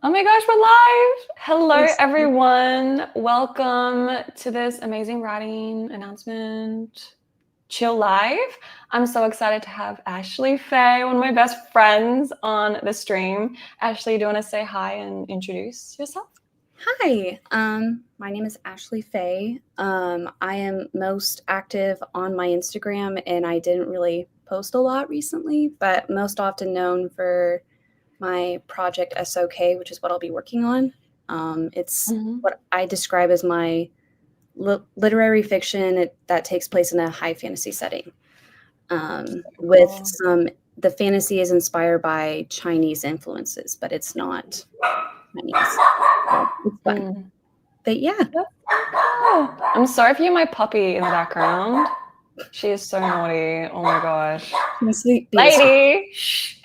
Oh my gosh, we're live! Hello, Yes. everyone. Welcome to this amazing writing announcement. Chill Live. I'm so excited to have Ashely Faye, one of my best friends, on the stream. Ashely, do you want to say hi and introduce yourself? Hi, my name is Ashely Faye. I am most active on my Instagram, and I didn't really post a lot recently, but most often known for my project SOK, which is what I'll be working on. It's what I describe as my literary fiction that takes place in a high fantasy setting. With Cool. the fantasy is inspired by Chinese influences, but it's not Chinese. So it's fun. Mm. But yeah, That's so cool. I'm sorry if you hear my puppy in the background. She is so naughty. Oh my gosh. be a sweet. Lady! Shh.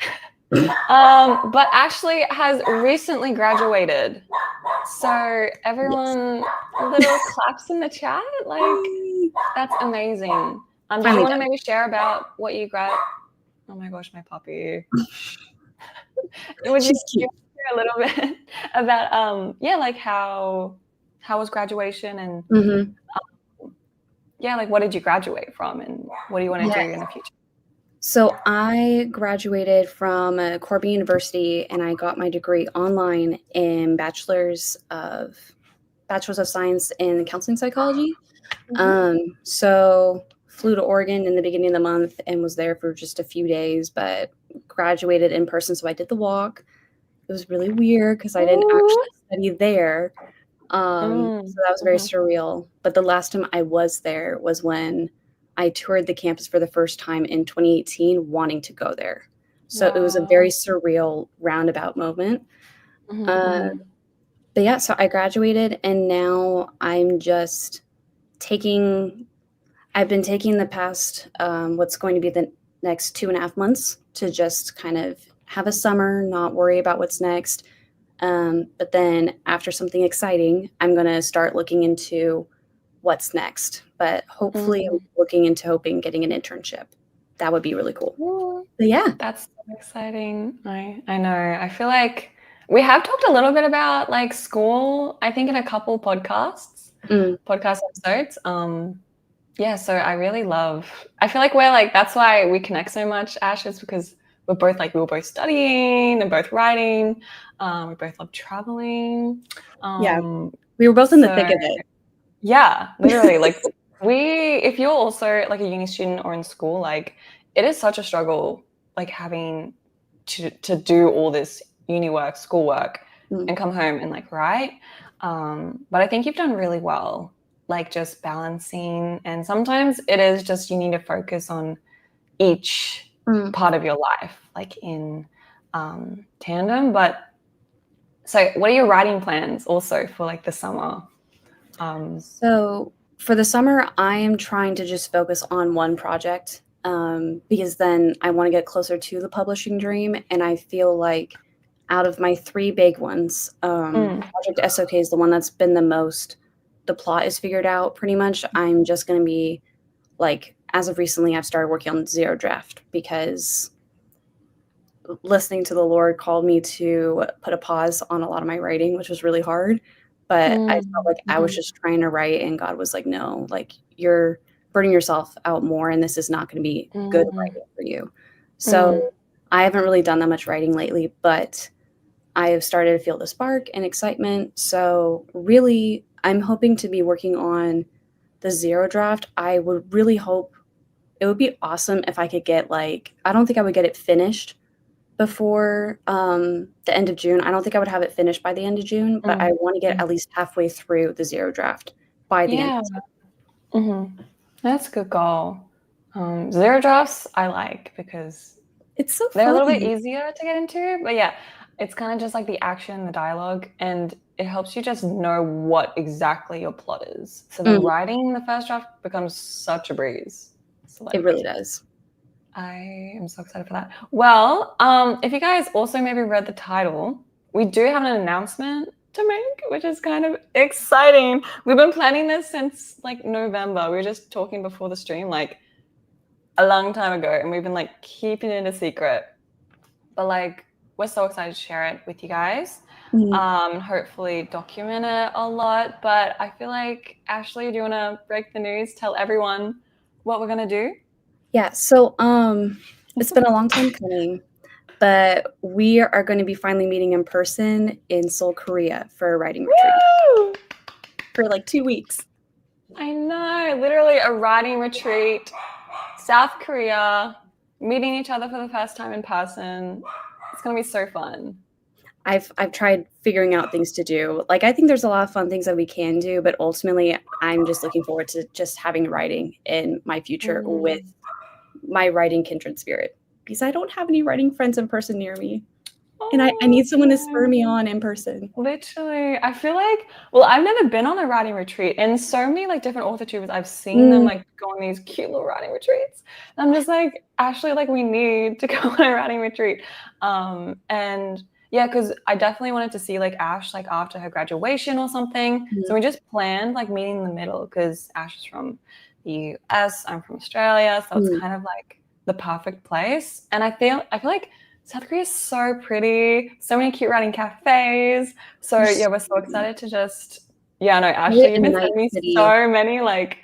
But Ashely has recently graduated. So Yes. everyone little claps in the chat. Like, Yay. that's amazing. Did you Finally want to done. maybe share about what you grad? Oh my gosh, my puppy. Would you She's cute. share a little bit about yeah, like how was graduation and Hmm. yeah, like what did you graduate from and what do you want to do in Yes. the future? So I graduated from Corby University, and I got my degree online in Bachelor's of Science in Counseling Psychology. Mhm. So flew to Oregon in the beginning of the month and was there for just a few days, but graduated in person. So I did the walk. It was really weird because I didn't Ooh. actually study there. So that was very Mhm. surreal. But the last time I was there was when I toured the campus for the first time in 2018, wanting to go there. So it was a very Wow. surreal roundabout moment. Mhm, Uh, mhm. but yeah, so I graduated, and now I'm just taking. I've been taking the past what's going to be the next 2.5 months to just kind of have a summer, not worry about what's next. But then after something exciting, I'm going to start looking into what's next. But hopefully, I'm Mhm. looking into hoping getting an internship. That would be really cool. Ooh. But yeah. That's so exciting. I know. I feel like we have talked a little bit about like school, I think in a couple Mm, podcast episodes. Yeah, so I feel like we're like that's why we connect so much, Ash, is because we were both studying and both writing. We both love traveling. yeah. Um, We were both in the so thick of it. yeah, literally, like if you're also like a uni student or in school, like it is such a struggle, like having to do all this uni work, school work, Mm, and come home and like write. But I think you've done really well, like just balancing. And sometimes it is just you need to focus on each mm. part of your life, like in tandem. But so, what are your writing plans also for like the summer? Um, So for the summer, I am trying to just focus on one project because then I want to get closer to the publishing dream. And I feel like out of my three big ones, mm, Project SOK is the one that's been the most. The plot is figured out pretty much. I'm just going to be like, as of recently, I've started working on Zero Draft because listening to the Lord called me to put a pause on a lot of my writing, which was really hard. But I felt like I was mhm, just trying to write, and God was like, no, like you're burning yourself out more, and this is not going to be good mm, writing for you. mm. So I haven't really done that much writing lately, but I have started to feel the spark and excitement. So really, I'm hoping to be working on the Zero Draft. I would really hope it would be awesome if I could get like, I don't think I would get it finished before the end of June. I don't think I would have it finished by the end of June, but I Mm, want to get mm. at least halfway through the Zero Draft by the end of Yeah, June. that's a good goal. Zero drafts I like because It's so they're a fun. little bit easier to get into, but yeah, it's kind of just like the action, the dialogue, and it helps you just know what exactly your plot is. So the Mhm. writing the first draft becomes such a breeze. So It like really does. I am so excited for that. Well, if you guys also maybe read the title, we do have an announcement to make, which is kind of exciting. We've been planning this since like November. We were just talking before the stream, like a long time ago, and we've been like keeping it a secret. But like we're so excited to share it with you guys. Mhm. Hopefully document it a lot. But I feel like, Ashely, do you want to break the news? Tell everyone what we're going to do? Yeah, so it's been a long time coming, but we are going to be finally meeting in person in Seoul, Korea for a writing retreat Woo! for like 2 weeks. I know, literally a writing retreat, South Korea, meeting each other for the first time in person. It's going to be so fun. I've tried figuring out things to do. Like I think there's a lot of fun things that we can do, but ultimately I'm just looking forward to just having writing in my future with my writing kindred spirit because I don't have any writing friends in person near me. And I need someone to spur me on in person. Literally, I feel like, well, I've never been on a writing retreat, and so many like different author tubers, I've seen them like go on these cute little writing retreats. And I'm just like, Ashely, like we need to go on a writing retreat. And yeah, because I definitely wanted to see like Ash like after her graduation or something. So we just planned like meeting in the middle because Ash is from the US, I'm from Australia, so it's kind of like the perfect place. And I feel like South Korea is so pretty, so many cute writing cafes. So yeah, we're so excited to just, yeah, no, Ashely, you've been sending me so many like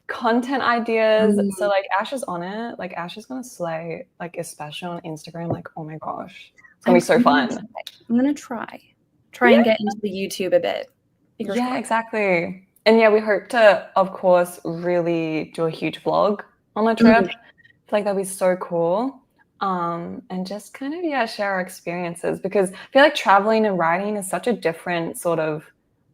content ideas. So like Ash is on it. Like Ash is gonna slay, like especially on Instagram. Like, oh my gosh. It's gonna be so fun. I'm gonna try and get into the YouTube a bit. Yeah, exactly. And yeah, we hope to, of course, really do a huge vlog on the trip. I feel like that'd be so cool. And just kind of, yeah, share our experiences because I feel like traveling and writing is such a different sort of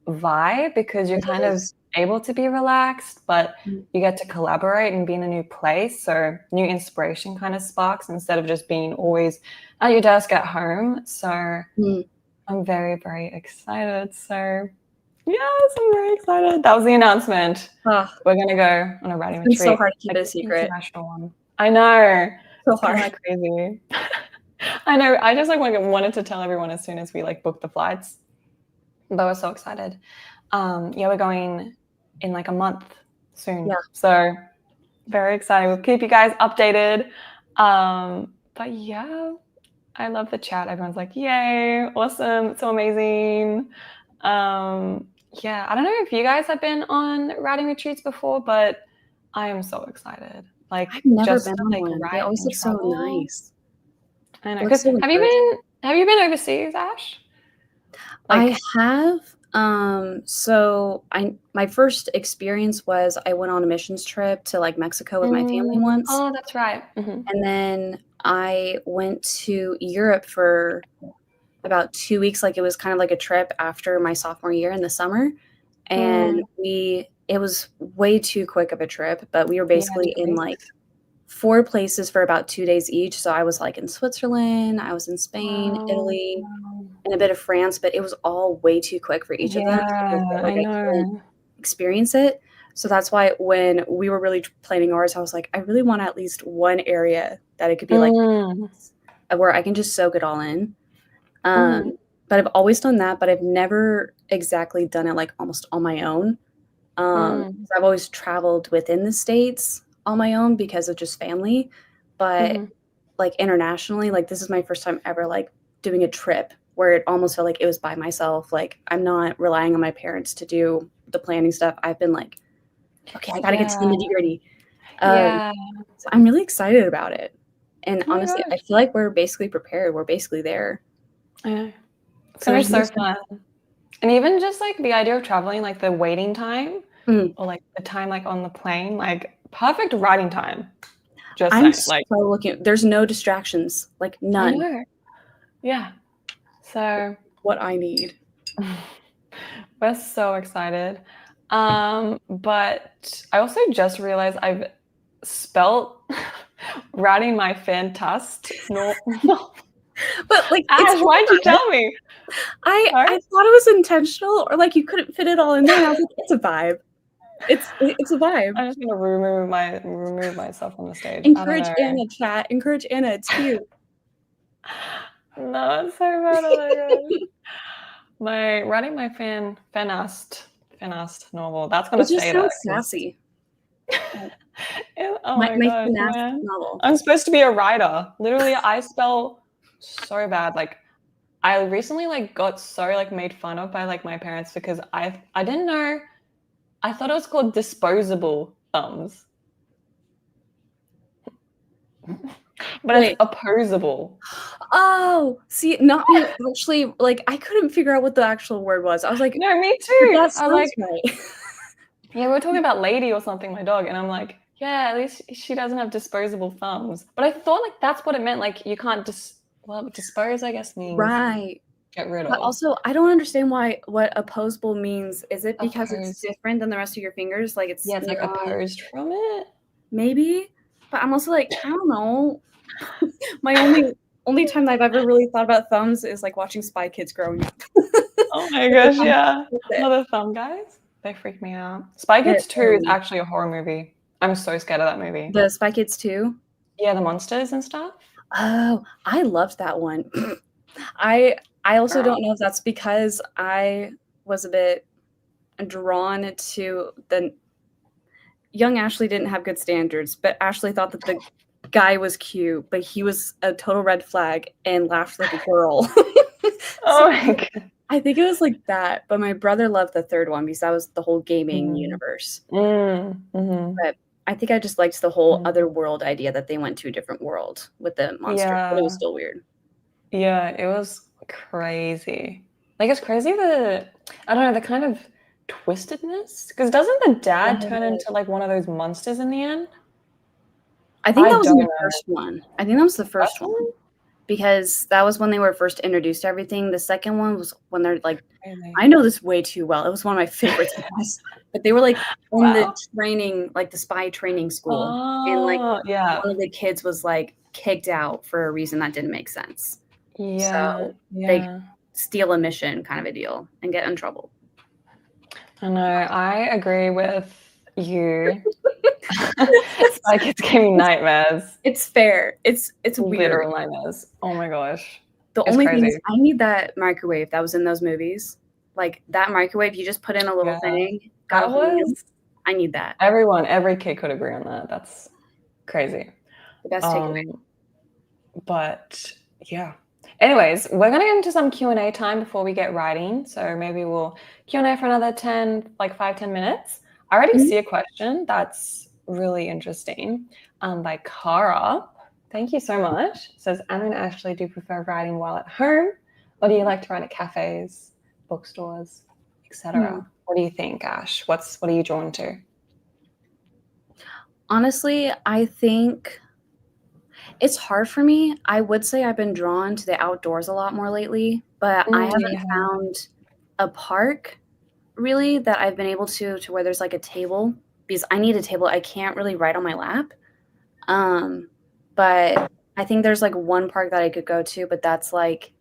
vibe because you're kind of able to be relaxed, but you get to collaborate and be in a new place. So new inspiration kind of sparks instead of just being always at your desk at home. So I'm very, very excited. So yes, I'm very excited. That was the announcement. We're going to go on a writing retreat. It's so hard to keep it a secret. International one. I know. So hard. Like crazy. I know. I just like wanted to tell everyone as soon as we like booked the flights. But we're so excited. Yeah, we're going in like a month soon. Yeah. So very excited. We'll keep you guys updated. But yeah, I love the chat. Everyone's like, yay, awesome, so amazing. Yeah, I don't know if you guys have been on writing retreats before, but I am so excited. Like I've never just been to, on like, one. They always look so nice. I know. Because have you been overseas, Ash? Like, I have. So my first experience was I went on a missions trip to like Mexico with my family once. Oh, that's right. And then I went to Europe for about 2 weeks. Like it was kind of like a trip after my sophomore year in the summer. And it was way too quick of a trip, but we were basically in like 4 places for about 2 days each. So I was like in Switzerland, I was in Spain, Italy, and a bit of France, but it was all way too quick for each of them. So I couldn't experience it. So that's why when we were really planning ours, I was like, I really want at least one area that it could be like where I can just soak it all in. But I've always done that, but I've never exactly done it like almost on my own. I've always traveled within the States on my own because of just family, but like internationally, like this is my first time ever like doing a trip where it almost felt like it was by myself. Like I'm not relying on my parents to do the planning stuff. I've been like, okay, I gotta get to the nitty-gritty. So I'm really excited about it. And honestly, I feel like we're basically prepared. We're basically there. I know. It's gonna be so fun. And even just like the idea of traveling, like the waiting time or like the time like on the plane, like perfect writing time. Just I'm saying, so looking. There's no distractions, like none. I know. Yeah. So what I need. We're so excited. But I also just realized I've spelt writing my fantast. No. But like, Ash, why'd you tell me? I thought it was intentional, or like you couldn't fit it all in there. And I was like, it's a vibe. It's a vibe. I'm just gonna remove myself from the stage. Encourage Anna, chat. Encourage Anna. It's cute. No, it's so bad. Oh my gosh. Writing my fanast novel. That's gonna stay there. It just sounds sassy. Oh my gosh, man. Novel. I'm supposed to be a writer. Literally, I spell so bad. Like I recently like got so like made fun of by like my parents because I didn't know. I thought it was called disposable thumbs. But it's Wait. opposable. Oh, see, not me. Actually, like I couldn't figure out what the actual word was. I was like, No, me but too. that I was sounds like, right. yeah, we were talking about Lady or something, my dog, and I'm like, yeah, at least she doesn't have disposable thumbs. But I thought like that's what it meant. Like you can't dispose, I guess means Right. get rid But of. also, I don't understand what opposable means. Is it because it's Opposed. different than the rest of your fingers? Like Yeah, it's like you're on opposed from it. maybe? But I'm also like, I don't know. My only time I've ever really thought about thumbs is like watching Spy Kids growing up. Oh my With the gosh, thumb- yeah. with it. Oh, the thumb guys. They freak me out. Spy Kids 2 is actually a horror movie. I'm so scared of that movie. The Spy Kids 2? Yeah, the monsters and stuff. Oh, I loved that one. I also Girl. don't know if that's because I was a bit drawn to the young Ashley didn't have good standards, but Ashley thought that the guy was cute, but he was a total red flag and laughed like a girl. So Oh my god. I think it was like that, but my brother loved the third one because that was the whole gaming Mm. universe. Mm-hmm. But I think I just liked the whole other world idea that they went to a different world with the monster, but it was Yeah. still weird. Yeah, it was crazy. Like it's crazy the I don't know, the kind of twistedness. Because doesn't the dad turn into like one of those monsters in the end? I think I that was don't in the know. first one. I think that was the first First one one? because that was when they were first introduced to everything. The second one was when they're like, Really? I know this way too well. It was one of my favorites, but they were like in the Wow. training, like the spy training school, and like Oh, yeah. one of the kids was like kicked out for a reason that didn't make sense. Yeah. So they Yeah. steal a mission kind of a deal and get in trouble. I know. I agree with you. Spy Kids gave me nightmares. It's fair. It's weird. Literal nightmares. Oh my gosh. The It's only thing crazy. is I need that microwave that was in those movies. Like that microwave, you just put in a little Yeah. thing, got a That whole meal. was I need that. every kid could agree on that. That's crazy. The best takeaway. But yeah. Anyways, we're gonna get into some Q&A time before we get writing. So maybe we'll Q&A for another 10, like 5-10 minutes. I already see a question that's really interesting by Cara. Thank you so much. It says, Anna and Ashley, do you prefer writing while at home or do you like to write at cafes, bookstores, etc.? What do you think, Ash? What are you drawn to? Honestly, I think it's hard for me. I would say I've been drawn to the outdoors a lot more lately, but I haven't found a park really that I've been able to where there's like a table because I need a table. I can't really write on my lap. But I think there's like one park that I could go to, but that's like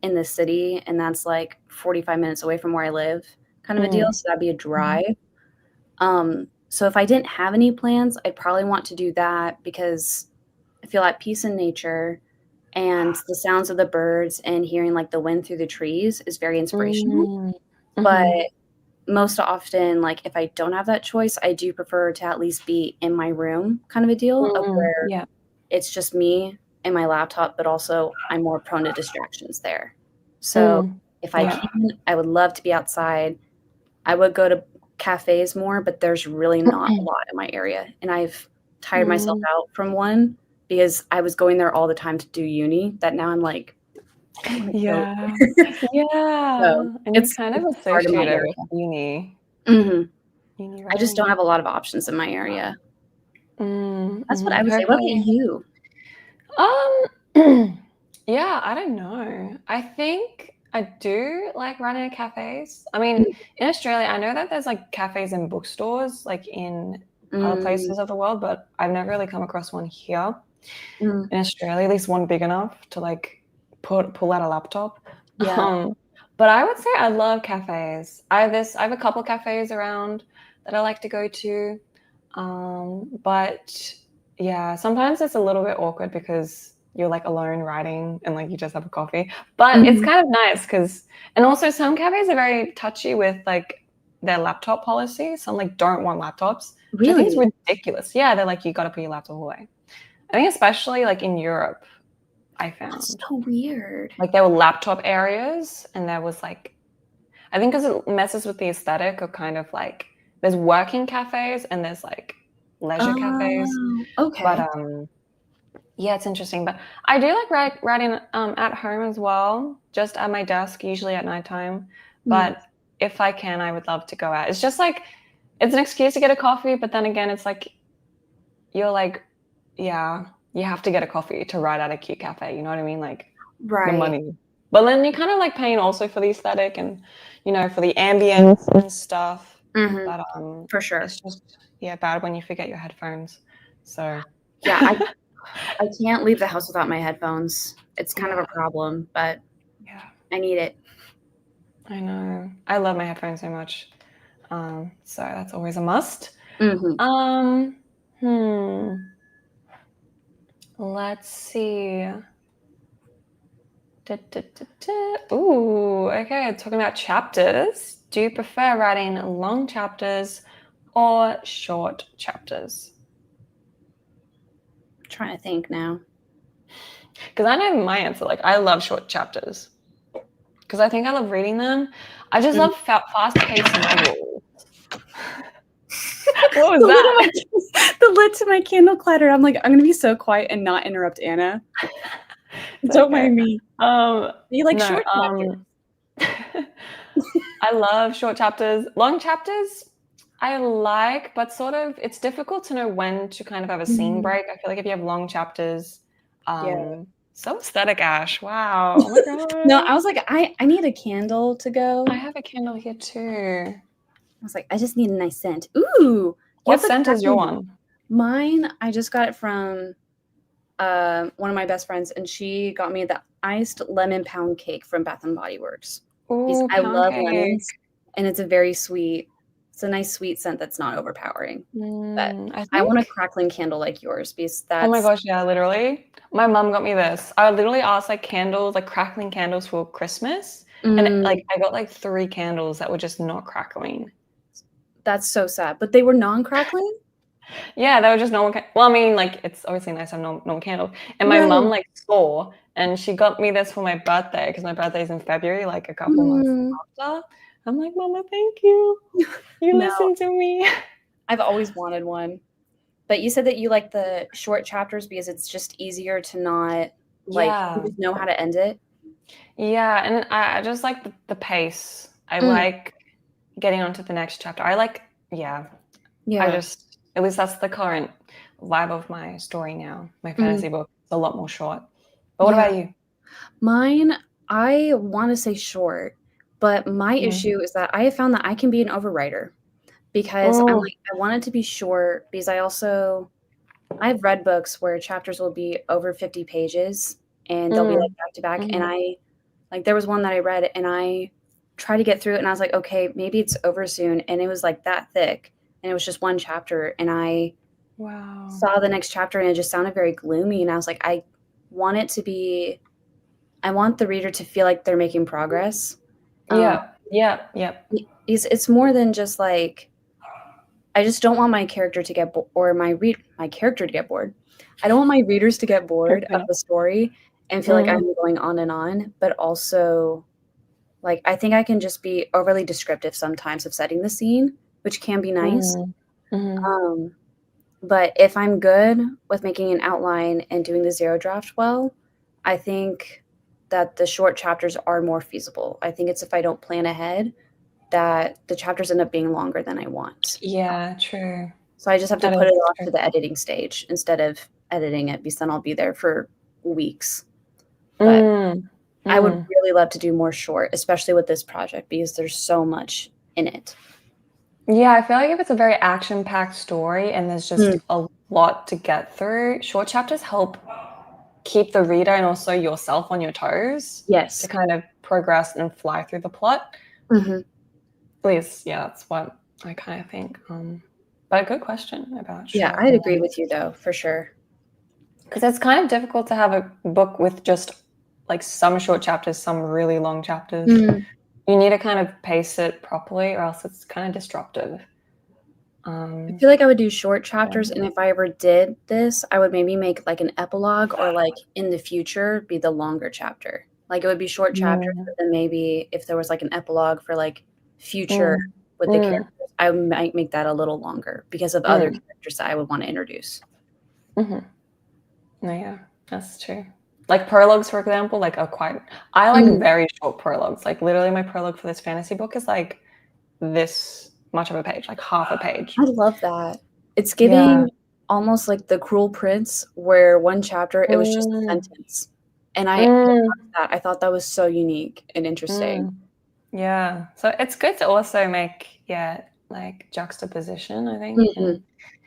in the city and that's like 45 minutes away from where I live kind of a deal. So that'd be a drive. So if I didn't have any plans, I'd probably want to do that because I feel at peace in nature and the sounds of the birds and hearing like the wind through the trees is very inspirational. But most often, like if I don't have that choice, I do prefer to at least be in my room kind of a deal of where it's just me and my laptop, but also I'm more prone to distractions there. So if I can, I would love to be outside. I would go to cafes more, but there's really not a lot in my area. And I've tired myself out from one because I was going there all the time to do uni that now I'm like, I want to go. So And it's you kind of hard in my associate it area. with uni. I just don't Writing. have a lot of options in my area. That's what I would say. What about Hopefully. you? Yeah, I don't know. I think I do like running at cafes. I mean, in Australia, I know that there's like cafes and bookstores like in other places of the world, but I've never really come across one here in Australia, at least one big enough to like pull out a laptop. Yeah. But I would say I love cafes. I have a couple cafes around that I like to go to. But yeah, sometimes it's a little bit awkward because you're like alone writing and like you just have a coffee. But it's kind of nice and also some cafes are very touchy with like their laptop policy. Some like don't want laptops, which I think is ridiculous. Yeah, they're like, you got to put your laptop away. I think especially like in Europe, I found. That's so weird. Like there were laptop areas, and there was like, I think because it messes with the aesthetic of kind of like, there's working cafes and there's like leisure cafes. Oh, okay. But yeah, it's interesting. But I do like writing at home as well, just at my desk, usually at nighttime. But if I can, I would love to go out. It's just like, it's an excuse to get a coffee, but then again, it's like, you're like, yeah, you have to get a coffee to write at a cute cafe. You know what I mean? Like the money. But then you're kind of like paying also for the aesthetic and, you know, for the ambience and stuff. But for sure. It's just, yeah, bad when you forget your headphones. So yeah, I can't leave the house without my headphones. It's kind of a problem, but yeah, I need it. I know. I love my headphones so much. So that's always a must. Let's see. Ooh, okay. Talking about chapters. Do you prefer writing long chapters or short chapters? I'm trying to think now. Because I know my answer. Like, I love short chapters. Because I think I love reading them. I just love fast-paced novels. What was that? The lid to my candle clattered. I'm like, I'm going to be so quiet and not interrupt Anna. Don't mind me. You like short chapters? I love short chapters. Long chapters, I like, but sort of, it's difficult to know when to kind of have a scene break. I feel like if you have long chapters, so aesthetic, Ash. Wow. Oh my God. No, I was like, I need a candle to go. I have a candle here too. I was like, I just need a nice scent. Ooh. What scent is your one? Mine, I just got it from one of my best friends, and she got me the iced lemon pound cake from Bath and Body Works. Ooh, I love lemons, and it's a very sweet, it's a nice sweet scent that's not overpowering. But I want a crackling candle like yours, because that's... Oh my gosh, yeah, literally. My mom got me this. I literally asked like candles, like crackling candles for Christmas. And like I got like 3 candles that were just not crackling. That's so sad. But they were non-crackling? Yeah, they were just normal. Well, I mean, like it's obviously nice to have normal candles. And my mom like saw, and she got me this for my birthday because my birthday's in February, like a couple months after. I'm like, Mama, thank you. You listened to me. I've always wanted one. But you said that you like the short chapters because it's just easier to not like you just know how to end it. Yeah, and I just like the pace. I like getting on to the next chapter. I like, I just, at least that's the current vibe of my story now. My fantasy book is a lot more short. But what about you? Mine, I want to say short, but my issue is that I have found that I can be an overwriter because I'm like, I want it to be short because I've read books where chapters will be over 50 pages and they'll be like back to back. And there was one that I read and I tried to get through it and I was like, okay, maybe it's over soon. And it was like that thick and it was just one chapter. And I saw the next chapter and it just sounded very gloomy. And I was like, I want the reader to feel like they're making progress. It's more than just like, I just don't want my character to get my character to get bored. I don't want my readers to get bored of the story and feel like I'm going on and on, but also like I think I can just be overly descriptive sometimes of setting the scene, which can be nice. But if I'm good with making an outline and doing the zero draft well, I think that the short chapters are more feasible. I think it's if I don't plan ahead that the chapters end up being longer than I want. Yeah, true. So I just have to put it off to the editing stage instead of editing it because then I'll be there for weeks. But I would really love to do more short, especially with this project because there's so much in it. Yeah, I feel like if it's a very action-packed story and there's just a lot to get through, short chapters help keep the reader and also yourself on your toes. Yes. To kind of progress and fly through the plot. At least, yeah, that's what I kind of think. But a good question about short. Yeah, I'd agree with you though, for sure. Because it's kind of difficult to have a book with just like some short chapters, some really long chapters. You need to kind of pace it properly or else it's kind of disruptive. I feel like I would do short chapters, and if I ever did this, I would maybe make like an epilogue or like in the future be the longer chapter. Like it would be short chapters, Mm, but then maybe if there was like an epilogue for like future mm, with the mm, characters, I might make that a little longer because of other mm, characters that I would want to introduce. no, yeah, that's true. Like prologues, for example, like are quite. I like Mm, very short prologues. Like literally, my prologue for this fantasy book is like this much of a page, like half a page. I love that. It's Yeah. giving almost like The Cruel Prince, where one chapter it was just a Mm, sentence, and I mm, loved that. I thought that was so unique and interesting. mm. Yeah. So it's good to also make, yeah, like juxtaposition, I think, Mhm.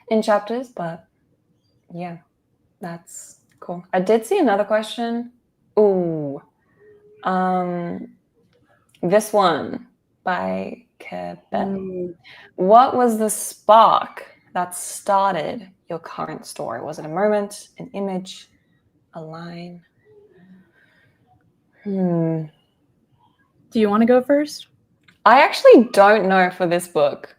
in chapters, but yeah, that's cool. I did see another question. Ooh. Um, this one by Keben. Mm. What was the spark that started your current story? Was it a moment, an image, a line? Do you want to go first? I actually don't know for this book.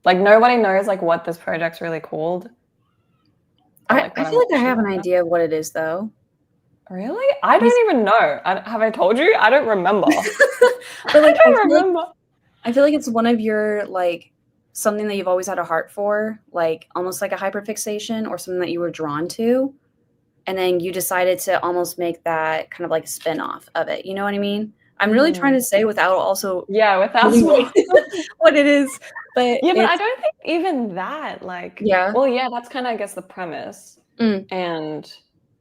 Like nobody knows like what this project's really called or like I what feel I'm like I actually have an working on. idea of what it is, though. Really? I Because- don't even know. Have I told you? I don't remember. but like I don't remember. I feel like it's one of your like something that you've always had a heart for, like almost like a hyperfixation or something that you were drawn to, and then you decided to almost make that kind of like a spin-off of it. You know what I mean? I'm really trying to say without also Yeah, without giving away small. what it is, but Yeah, but I it's don't think even that, like, yeah. well, yeah, that's kind of, I guess, the premise. Mm, And,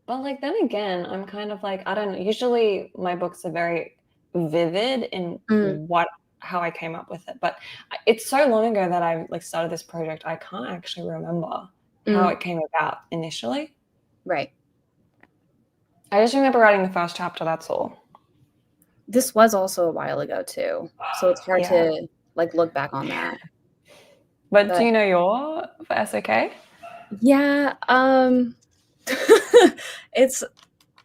but like, then again, I'm kind of like, I don't know. Usually my books are very vivid in mm, how I came up with it. But it's so long ago that I like started this project, I can't actually remember how mm, it came about initially. right. I just remember writing the first chapter, that's all. This was also a while ago too, so it's hard Yeah. to like look back on that. But do But you know your for SOK? yeah, it's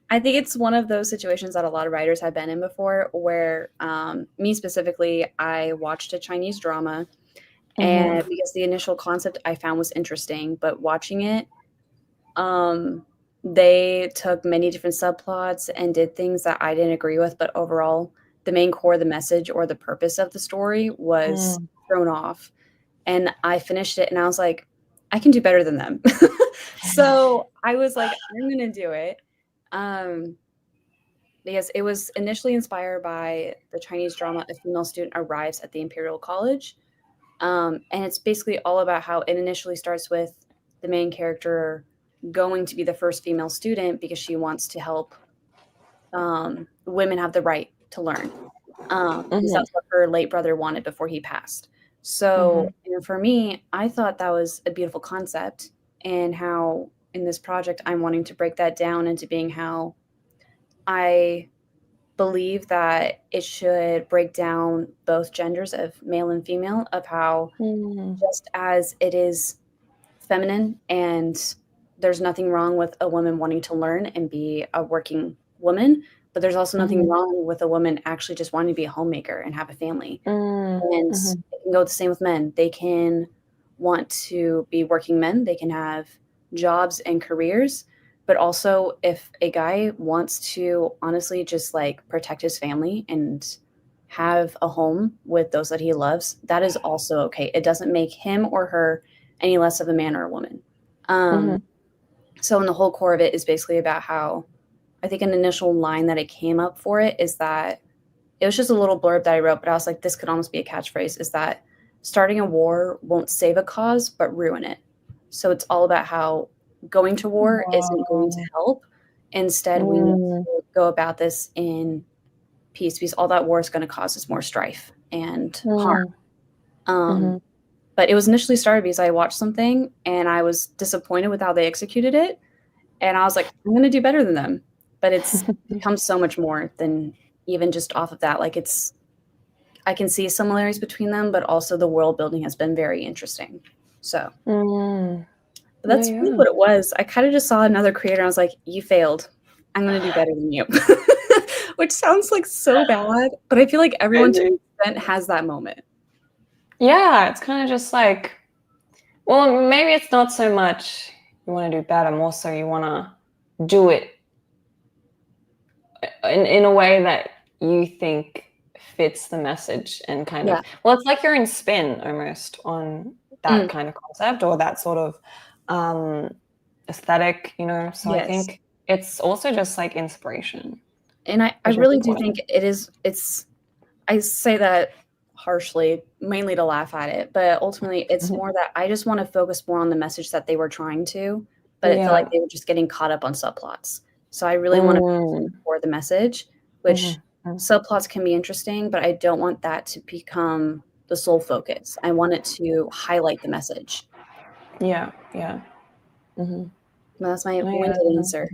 I think it's one of those situations that a lot of writers have been in before where me specifically, I watched a Chinese drama and because the initial concept I found was interesting, but watching it, um, they took many different subplots and did things that I didn't agree with, but overall, the main core, the message or the purpose of the story was Mm. thrown off. And I finished it and I was like, I can do better than them. So I was like, I'm gonna do it. Um, because it was initially inspired by the Chinese drama A Female Student Arrives at the Imperial College. And it's basically all about how it initially starts with the main character going to be the first female student because she wants to help women have the right to learn. Because Mhm. that's what her late brother wanted before he passed. So, Mhm. you know, for me, I thought that was a beautiful concept, and how in this project I'm wanting to break that down into being how I believe that it should break down both genders of male and female, of how Mm. just as it is feminine and there's nothing wrong with a woman wanting to learn and be a working woman, but there's also nothing Mhm. wrong with a woman actually just wanting to be a homemaker and have a family. Mm. And Mhm. it can go the same with men. They can want to be working men, they can have jobs and careers, but also if a guy wants to honestly just like protect his family and have a home with those that he loves, that is also okay. It doesn't make him or her any less of a man or a woman. Um, Mhm. so, in the whole core of it is basically about how I think an initial line that it came up for it is that it was just a little blurb that I wrote, but I was like, this could almost be a catchphrase is that starting a war won't save a cause, but ruin it. So it's all about how going to war isn't going to Wow. help. Instead, we need Mm. to go about this in peace because all that war is going to cause us more strife and harm. Mm. Um, Mhm. but it was initially started because I watched something and I was disappointed with how they executed it. And I was like, I'm going to do better than them. But it's become so much more than even just off of that. Like I can see similarities between them, but also the world building has been very interesting. So, Mm. but No, that's really yeah. what it was. I kind of just saw another creator. And I was like, you failed. I'm going to do better than you, which sounds like so bad, but I feel like everyone to an extent has that moment. Yeah, it's kind of just like, Well, maybe it's not so much you want to do better, more so you want to do it in a way that you think fits the message and kind of, Yeah. well, it's like you're in spin almost on that Mm, kind of concept or that sort of aesthetic, you know. So I yes. think it's also just like inspiration, And I which is really do important. think it's I say that harshly, mainly to laugh at it, but ultimately it's Mhm. more that I just want to focus more on the message that they were trying to, but it felt like Yeah. they were just getting caught up on subplots. So I really want to Mm. for the message, which Mhm. Mhm. subplots can be interesting, but I don't want that to become the sole focus. I want it to highlight the message. Yeah. Yeah. Hmm. That's my Oh, yeah. winded answer.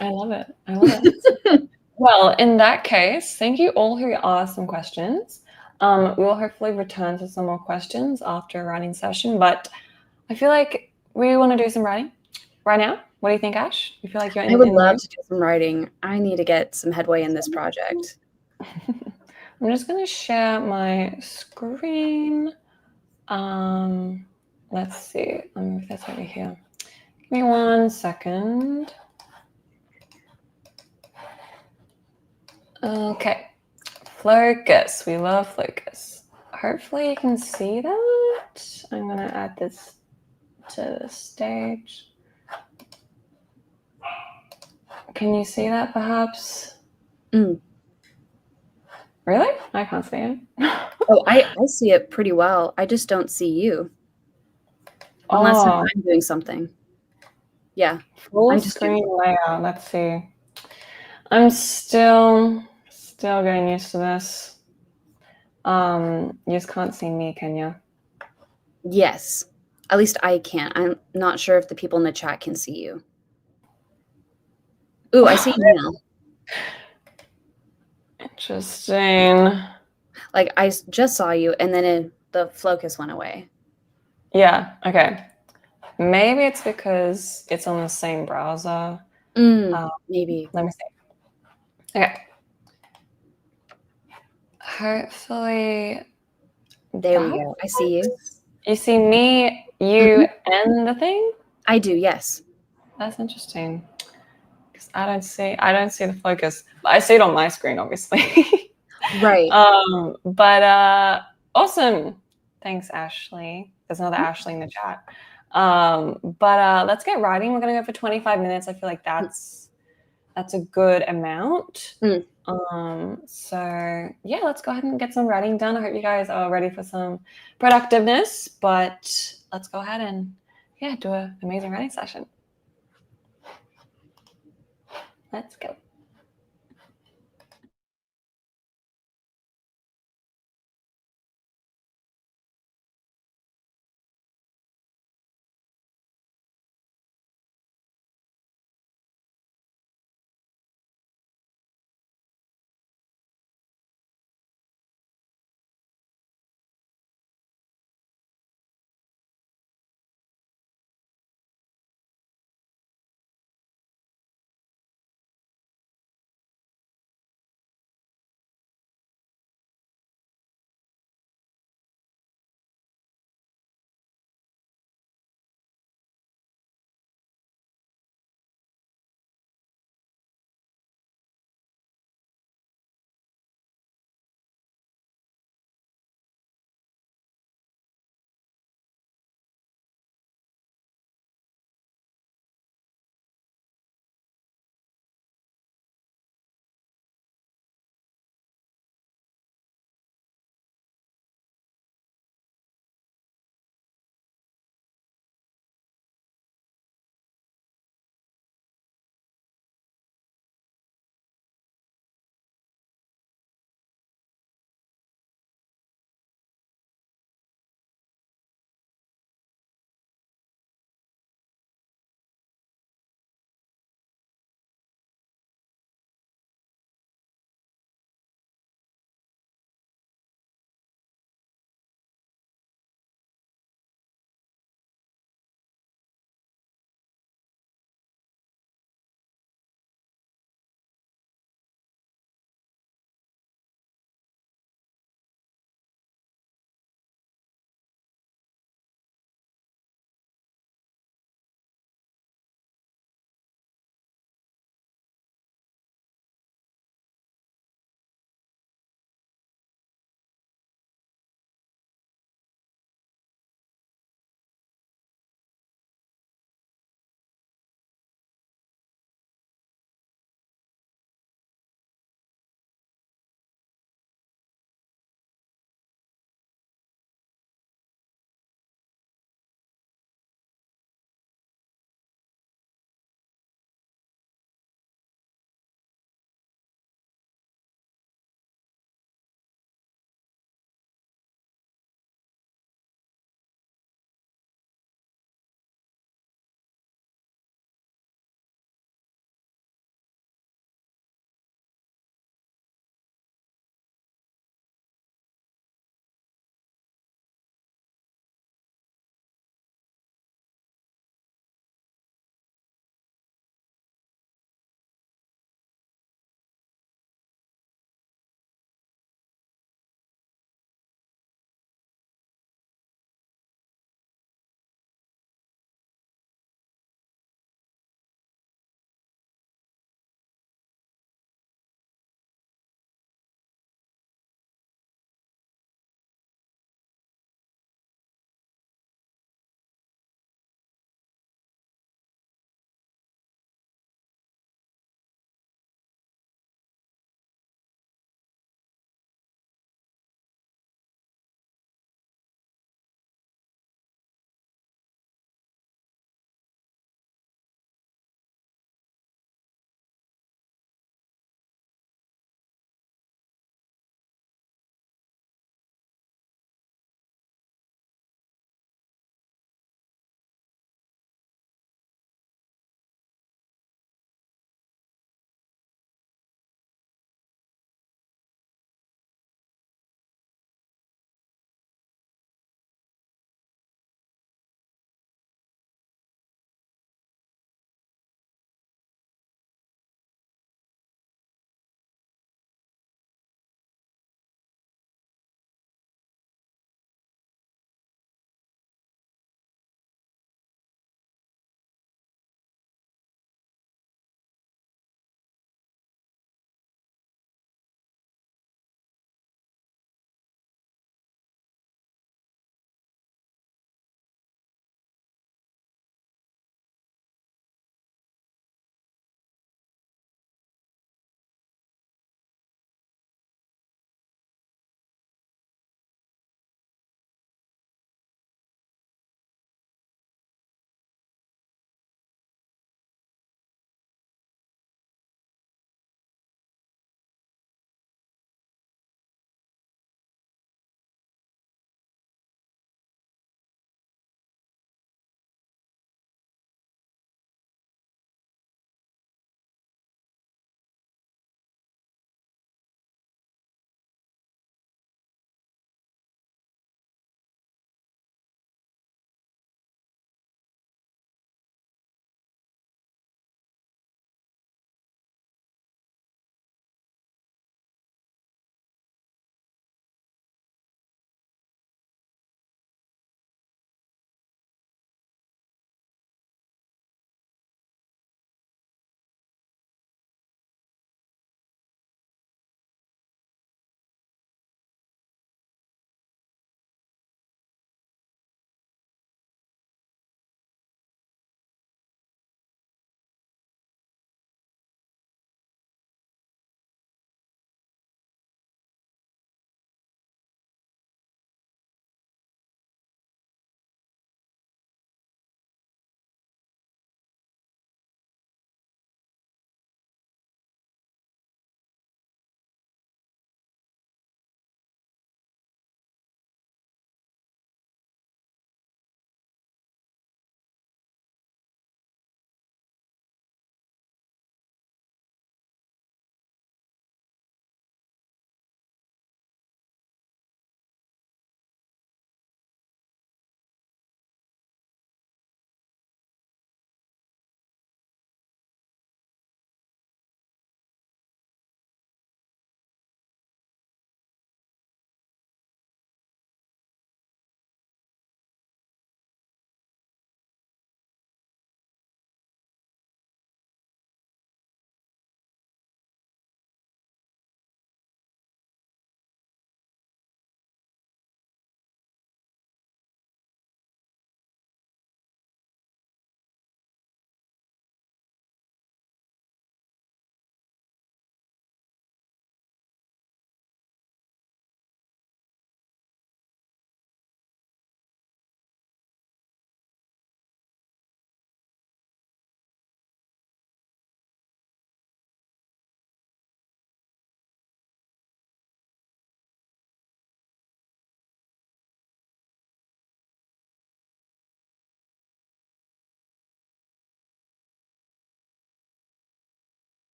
I love it. I love it. Well, in that case, thank you all who asked some questions. We will hopefully return to some more questions after a writing session, but I feel like we want to do some writing right now. What do you think, Ash? You feel like you're I in, would in the love mood? to do some writing. I need to get some headway in this project. I'm just going to share my screen. Um, let's see. Let me move this over here. Give me 1 second. Okay. Focus. We love focus. Hopefully you can see that. I'm going to add this to the stage. Can you see that perhaps? Mm. Really? I can't see it. Oh, I see it pretty well. I just don't see you. Unless Oh, I'm doing something. Yeah, full I'm just doing screen layout. Let's see. I'm still getting used to this. You just can't see me, can you? yes. At least I can't. I'm not sure if the people in the chat can see you. Ooh, I see you now. Interesting. Like just saw you, and then the focus went away. Yeah, okay. Maybe it's because it's on the same browser. Maybe. Let me see. Okay. Hopefully There we that go. I see you. works. You see me, you, Mhm. and the thing? I do. Yes. That's interesting. Because I don't see the focus. But I see it on my screen, obviously. Right. But awesome. Thanks, Ashley. There's another Ashley in the chat. But let's get writing. We're gonna go for 25 minutes. I feel like that's a good amount. Mm. So yeah, let's go ahead and get some writing done. I hope you guys are ready for some productiveness, but let's go ahead and yeah, do an amazing writing session. Let's go.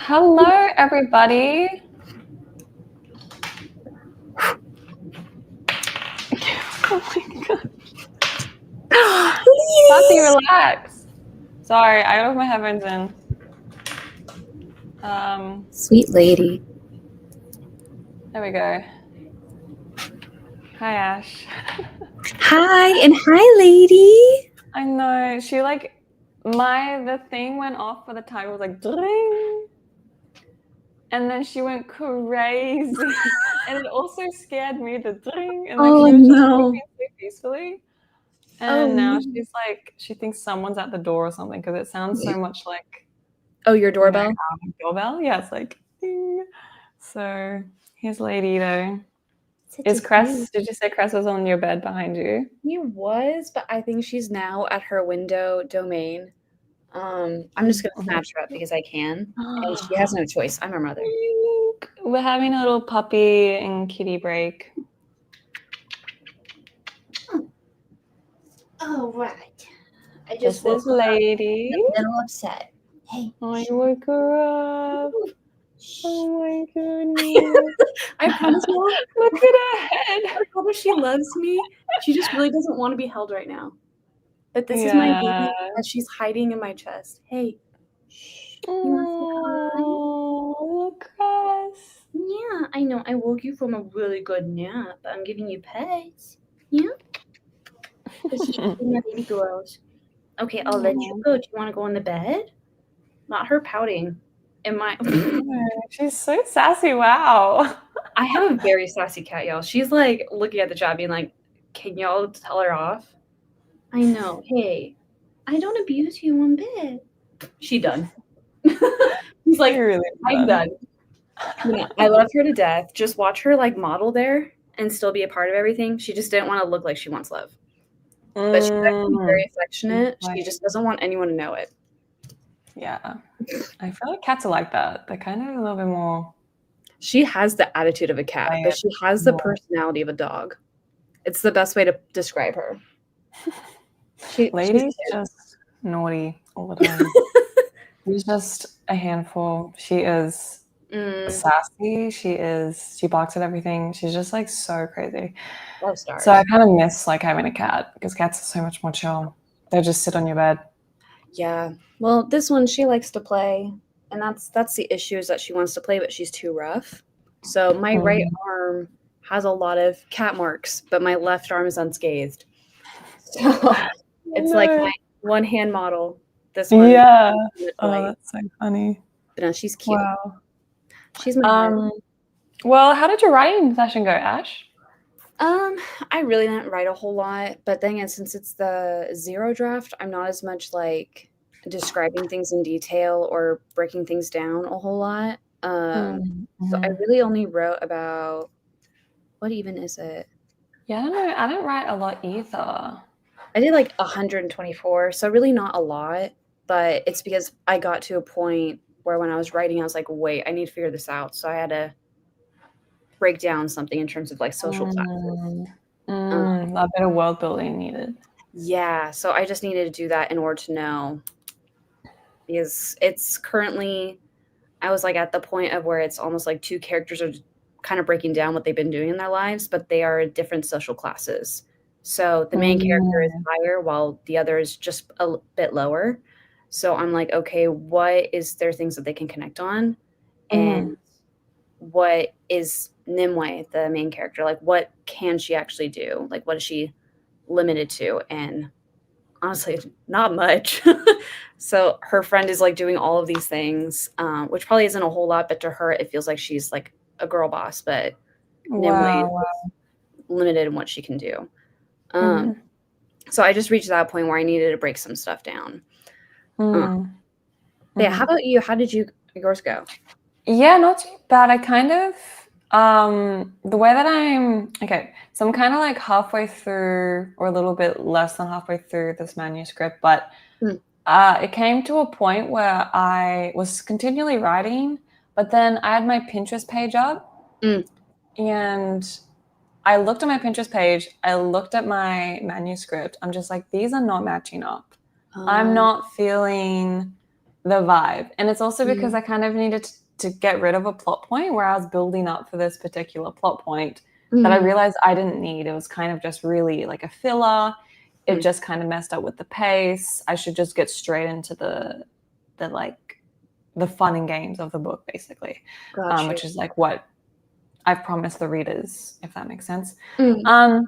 Hello, everybody. Oh my god. Sassy, relax. Sorry, I have my headphones in. Sweet lady. There we go. Hi, Ash. Hi, and hi, lady. I know. She the thing went off for the timer. It was like ding. And then she went crazy. And it also scared me, the ding. And Oh, she was just no. sleeping so peacefully. And now she's like, she thinks someone's at the door or something because it sounds so much like, Oh, your doorbell? Doorbell. Yeah, it's like ding. So here's lady though. Is Cress? Did you say Cress was on your bed behind you? He was, but I think she's now at her window domain. I'm just gonna snatch her up because I can, and she has no choice. I'm her mother. We're having a little puppy and kitty break. Oh, right. I This just woke is her up. lady. I'm a little upset. Hey. I woke her up. Oh my goodness. I promise you. Look at her head. I told her she loves me. She just really doesn't want to be held right now. But this is my baby that she's hiding in my chest. Hey. Shh. You want to say hi? Cress. Yeah, I know. I woke you from a really good nap. I'm giving you pets. Yeah? Because she's my baby girls. Okay, I'll let you go. Do you want to go in the bed? Not her pouting. Am I? She's so sassy. Wow. I have a very sassy cat, y'all. She's like looking at the chat being like, can y'all tell her off? I know. Hey, I don't abuse you one bit. She done. He's like, really I'm done. Yeah, I love her to death. Just watch her like model there and still be a part of everything. She just didn't want to look like she wants love. But she's actually very affectionate. She just doesn't want anyone to know it. Yeah. I feel like cats are like that. They're kind of a little bit more. She has the attitude of a cat, but she has the personality of a dog. It's the best way to describe her. Lady's just naughty all the time. She's just a handful. She is sassy. She barks at everything. She's just like so crazy. Love stars. So I kind of miss like having a cat because cats are so much more chill. They just sit on your bed. Yeah. Well, this one she likes to play, and that's the issue is that she wants to play, but she's too rough. So my right arm has a lot of cat marks, but my left arm is unscathed. So it's like my one hand model. This one. Yeah. Oh, that's so funny. But no, she's cute. Wow. She's my Well, how did your writing session go, Ash? I really didn't write a whole lot, but then again, since it's the zero draft, I'm not as much like describing things in detail or breaking things down a whole lot. So I really only wrote about what even is it? Yeah, I don't know. I didn't write a lot either. I did like 124, so really not a lot, but it's because I got to a point where when I was writing, I was like, wait, I need to figure this out. So I had to break down something in terms of like social classes. A bit of world building needed. Yeah, so I just needed to do that in order to know, because it's currently, I was like at the point of where it's almost like two characters are kind of breaking down what they've been doing in their lives, but they are different social classes. So the main character is higher while the other is just a bit lower. So I'm like, okay, what is there things that they can connect on? And what is Nimue, the main character? Like, what can she actually do? Like, what is she limited to? And honestly, not much. So her friend is like doing all of these things, which probably isn't a whole lot, but to her, it feels like she's like a girl boss, but Nimue is limited in what she can do. So I just reached that point where I needed to break some stuff down. Yeah, how about you? How did yours go? Yeah, not too bad. I kind of the way that so I'm kind of like halfway through or a little bit less than halfway through this manuscript, but it came to a point where I was continually writing, but then I had my Pinterest page up and I looked at my Pinterest page, I looked at my manuscript. I'm just like, these are not matching up. I'm not feeling the vibe. And it's also because Mm, I kind of needed to get rid of a plot point where I was building up for this particular plot point that I mhm, realized I didn't need. It was kind of just really like a filler. It mm. just kind of messed up with the pace. I should just get straight into the like the fun and games of the book, basically, Got you. which is like what I've promised the readers, if that makes sense. Mm, Um,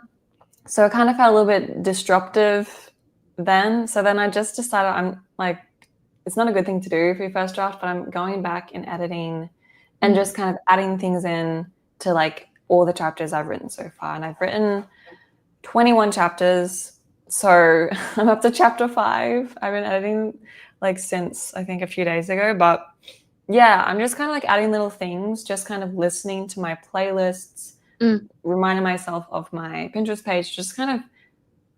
so it kind of felt a little bit disruptive then. So then I just decided I'm like, it's not a good thing to do for your first draft, but I'm going back and editing and mhm. just kind of adding things in to like all the chapters I've written so far. And I've written 21 chapters. So I'm up to chapter 5. I've been editing like since I think a few days ago, but yeah, I'm just kind of like adding little things, just kind of listening to my playlists, Mm, reminding myself of my Pinterest page, just kind of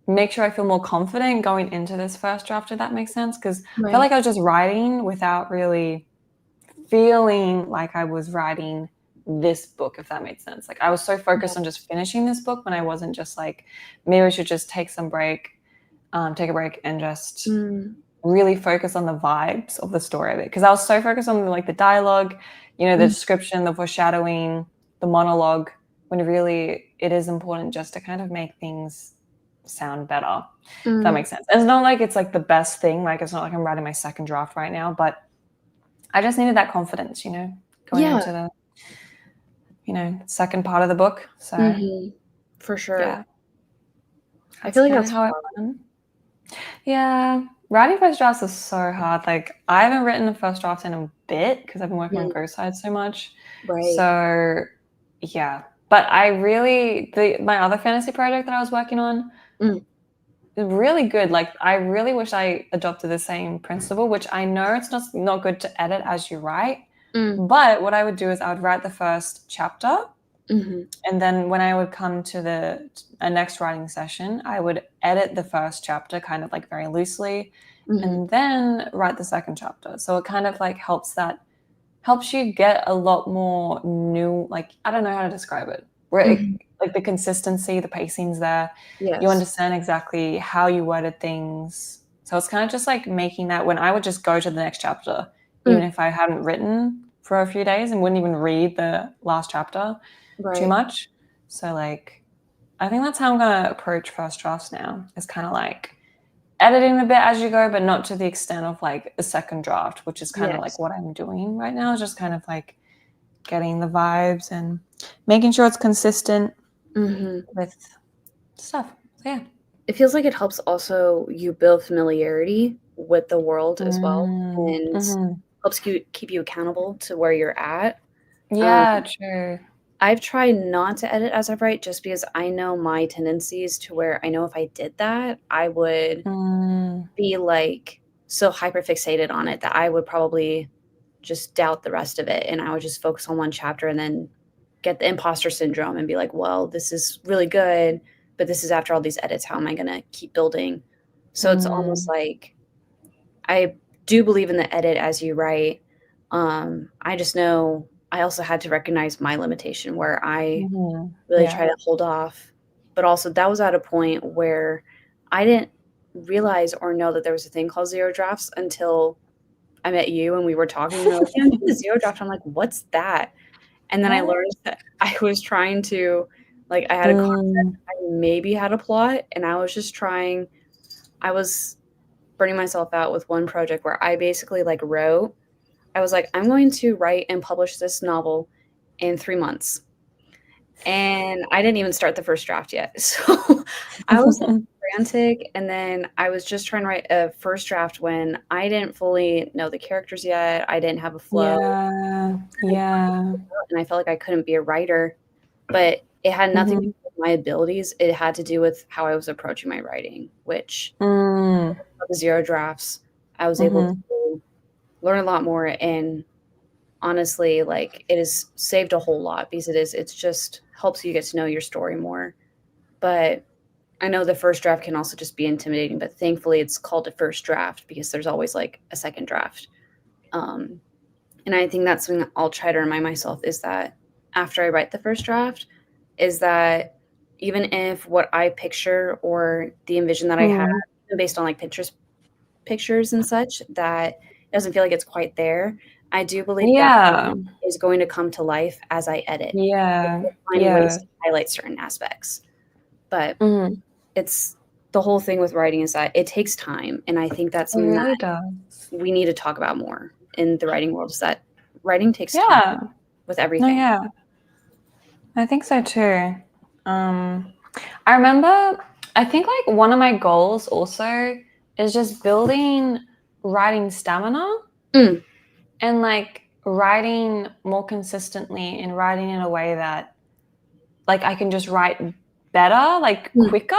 make sure I feel more confident going into this first draft, if that makes sense. Because I felt right. like I was just writing without really feeling like I was writing this book, if that made sense. Like I was so Yeah. focused on just finishing this book when I wasn't just like, maybe I should just take a break and just Mm, really focus on the vibes of the story of it. Because I was so focused on like the dialogue, the mm, description, the foreshadowing, the monologue, when really it is important just to kind of make things sound better, if that mm. makes sense. And it's not like it's like the best thing. Like it's not like I'm writing my second draft right now, but I just needed that confidence, going Yeah. into the, second part of the book. So Mhm. For sure. yeah, I that's feel like kind of that's how it hard. went. Yeah, writing first drafts is so hard. Like I haven't written a first draft in a bit because I've been working on Mm, Ghost Side so much. right. So yeah, but I really my other fantasy project that I was working on Mm, is really good. Like I really wish I adopted the same principle, which I know it's not good to edit as you write. mm, But what I would do is I would write the first chapter, mhm, and then when I would come to a next writing session, I would edit the first chapter kind of like very loosely mhm, and then write the second chapter. So it kind of like helps you get a lot more new, like I don't know how to describe it. mhm. Like the consistency, the pacing's there. You Yes. understand exactly how you worded things. So it's kind of just like making that when I would just go to the next chapter, even Mm, if I hadn't written for a few days and wouldn't even read the last chapter too right. much. So like I think that's how I'm gonna approach first drafts now. It's kind of like editing a bit as you go, but not to the extent of like a second draft, which is kind of like Yes. what I'm doing right now. Is just kind of like getting the vibes and making sure it's consistent Mhm. with stuff. So yeah. It feels like it helps also you build familiarity with the world as well and Mm-hmm. helps you keep you accountable to where you're at. Um, Yeah, true. I've tried not to edit as I write just because I know my tendencies to where I know if I did that, I would Mm, be, like, so hyper fixated on it that I would probably just doubt the rest of it, and I would just focus on one chapter and then get the imposter syndrome and be like, "Well, this is really good, but this is after all these edits, how am I gonna keep building?" So it's almost mm, like I do believe in the edit as you write. I just know I also had to recognize my limitation where I mm-hmm. really try Yeah. to hold off, but also that was at a point where I didn't realize or know that there was a thing called zero drafts until I met you and we were talking, and you're like, "Yeah, I'm doing a zero draft." I'm like, "What's that?" And then I What? learned that I was trying to like, I had a concept, Mm, I maybe had a plot, and I was just trying I was burning myself out with one project where I basically, like, wrote I was like, "I'm going to write and publish this novel in 3 months." And I didn't even start the first draft yet. So, I was, like, frantic, and then I was just trying to write a first draft when I didn't fully know the characters yet, I didn't have a flow, yeah. Yeah. and I felt like I couldn't be a writer, but it had nothing to Mm-hmm. do with my abilities, it had to do with how I was approaching my writing, which Mm, the 0 drafts, I was able mm-hmm. to learn a lot more, and honestly, like, it has saved a whole lot because it's just helps you get to know your story more, but I know the first draft can also just be intimidating, but thankfully it's called a first draft because there's always, like, a second draft, um, and I think that's something I'll try to remind myself is that after I write the first draft, is that even if what I picture or the envision that I have, Mm, based on, like, Pinterest pictures and such, that doesn't feel like it's quite there. I do believe that Yeah. is going to come to life as I edit. I Yeah. will find ways Yeah. to highlight certain aspects. But Mhm. it's the whole thing with writing is that it takes time. And I think that's It something that really does. we need to talk about more in the writing world, is that writing takes time Yeah. with No, everything. yeah. I think so too. I remember, I think like one of my goals also is just building writing stamina Mm, and like writing more consistently and writing in a way that like I can just write better, like mm, quicker,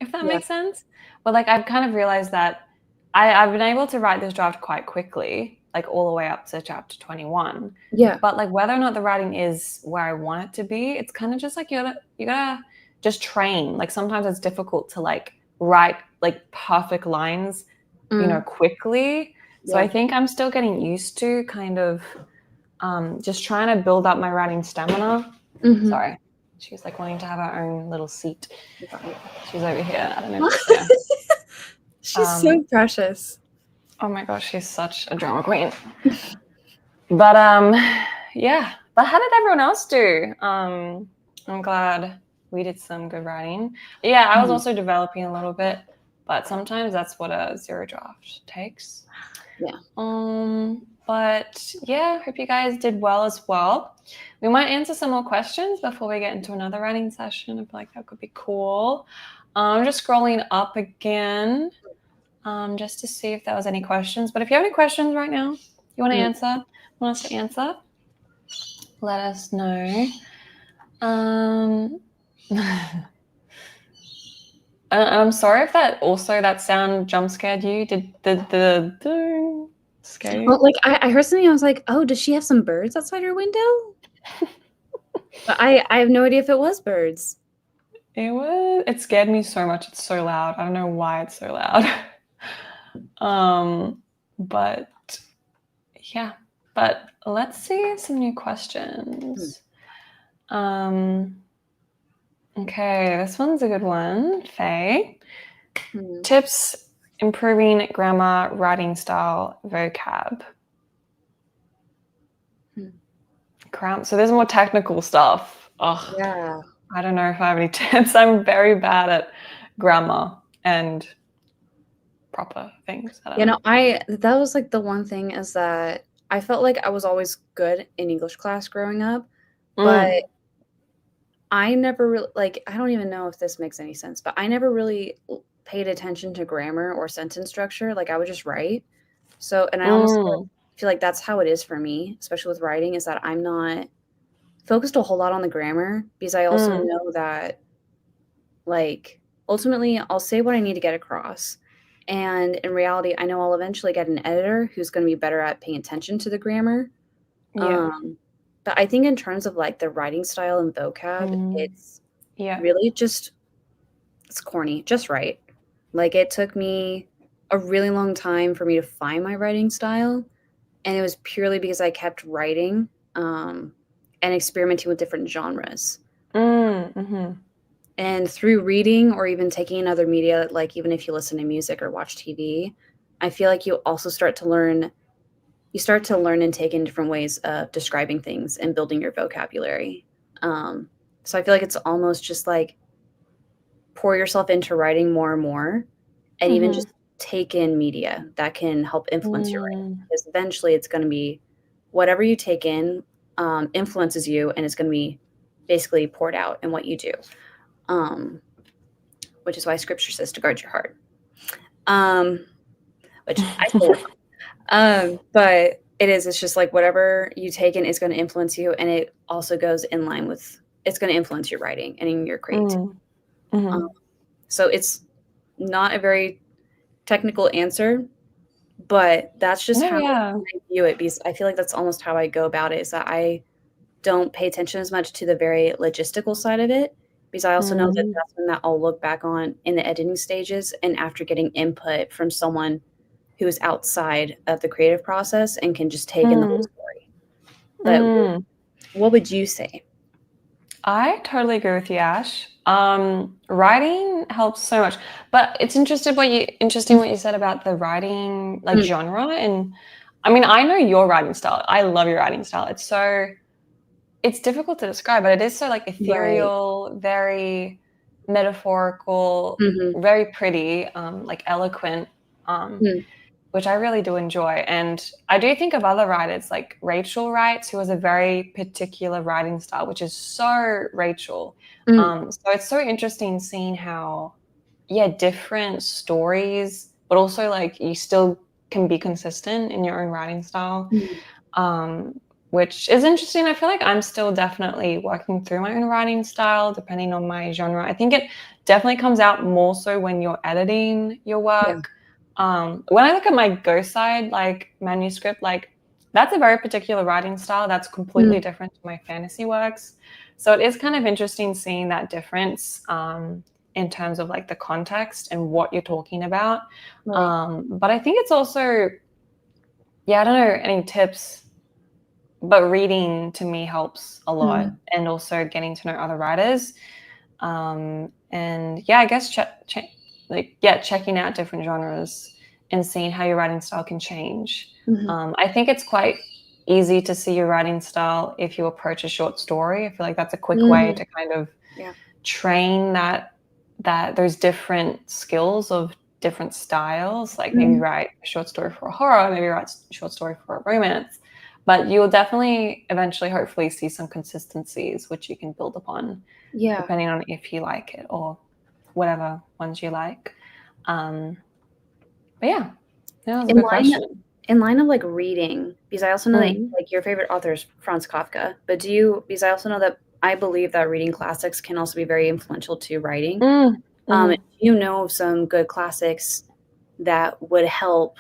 if that yeah. makes sense. But like I've kind of realized that I've been able to write this draft quite quickly, like all the way up to chapter 21. Yeah. But like whether or not the writing is where I want it to be, it's kind of just like you gotta just train. Like sometimes it's difficult to like write like perfect lines, Mm, quickly. So I yeah. think I'm still getting used to kind of just trying to build up my writing stamina. Mm-hmm. Sorry. She's like wanting to have her own little seat. Yeah. She's over here. I don't know if she's there. She's so Um, precious. oh my gosh, she's such a drama queen. But yeah. But how did everyone else do? I'm glad we did some good writing. Yeah, I was Mm, also developing a little bit, but sometimes that's what a zero draft takes. yeah. But yeah, hope you guys did well as well. We might answer some more questions before we get into another writing session. I feel like that could be cool. I'm just scrolling up again, just to see if there was any questions. But if you have any questions right now, you want to Mm. answer, want us to answer, let us know. Um, I'm sorry if that sound jump scared you. Did the scare you? Well, like I heard something. I was like, "Oh, does she have some birds outside her window?" But I have no idea if it was birds. It scared me so much. It's so loud. I don't know why it's so loud. But yeah. But let's see some new questions. Okay, this one's a good one. Faye. Hmm. Tips improving grammar, writing style, vocab. So there's more technical stuff. Ugh. Yeah. I don't know if I have any tips. I'm very bad at grammar and proper things. I don't You know. know, that was like the one thing is that I felt like I was always good in English class growing up, but Mm. I never really like I don't even know if this makes any sense, but I never really paid attention to grammar or sentence structure. Like I would just write. So, and I almost Mm. feel like that's how it is for me, especially with writing, is that I'm not focused a whole lot on the grammar because I also Mm. know that like ultimately I'll say what I need to get across. And in reality, I know I'll eventually get an editor who's going to be better at paying attention to the grammar. Yeah. Um, but I think in terms of like the writing style and vocab, Mm. it's Yeah. really just it's corny, just right. Like it took me a really long time for me to find my writing style, and it was purely because I kept writing and experimenting with different genres. Mm. Mm-hmm. And through reading or even taking in other media, like even if you listen to music or watch TV, I feel like you also start to learn and take in different ways of describing things and building your vocabulary. So I feel like it's almost just like pour yourself into writing more and more, and even Mm-hmm. just take in media that can help influence your writing. Mm. Because eventually it's going to be whatever you take in influences you, and it's going to be basically poured out in what you do. Um, which is why scripture says to guard your heart. Um, which I say, but it's just like whatever you take in is going to influence you, and it also goes in line with it's going to influence your writing and in your creativity. Mm. Mm-hmm. So it's not a very technical answer, but that's just No, how yeah. I view it because I feel like that's almost how I go about it is that I don't pay attention as much to the very logistical side of it because I also know that Mm. that's when that I'll look back on in the editing stages and after getting input from someone who is outside of the creative process and can just take in the whole Mm. story. But Mm. what would you say? I totally agree with you, Ash. Writing helps so much, but it's interesting what you said about the writing like Mm, genre, and I mean, I know your writing style. I love your writing style. It's difficult to describe, but it is so like Right. ethereal, very metaphorical, Mhm. very pretty, like eloquent, um, Mm. which I really do enjoy. And I do think of other writers like Rachel writes, who has a very particular writing style, which is so Rachel. Mm. So it's so interesting seeing how, yeah, different stories, but also like you still can be consistent in your own writing style, Mm. um, which is interesting. I feel like I'm still definitely working through my own writing style, depending on my genre. I think it definitely comes out more so when you're editing your Yeah. work. When I look at my Ghost side, like manuscript, like that's a very particular writing style that's completely Mm. different to my fantasy works. So it is kind of interesting seeing that difference in terms of like the context and what you're talking about. Right. But I think it's also, yeah, I don't know any tips, but reading to me helps a lot, Mm. and also getting to know other writers. And yeah, I guess checking out different genres and seeing how your writing style can change. Mhm. I think it's quite easy to see your writing style if you approach a short story. I feel like that's a quick way Mhm. to kind of Yeah. train that those different skills of different styles. Like maybe Mhm. write a short story for a horror, maybe write a short story for a romance. But you'll definitely eventually, hopefully, see some consistencies which you can build upon, Yeah. depending on if you like it or whatever ones you like. Um, but yeah, that was a In good line question. in line of, like, reading, because I also know that, Mm. like, your favorite author is Franz Kafka, but do you because I also know that I believe that reading classics can also be very influential to writing. Mm. Do Mm. you know of some good classics that would help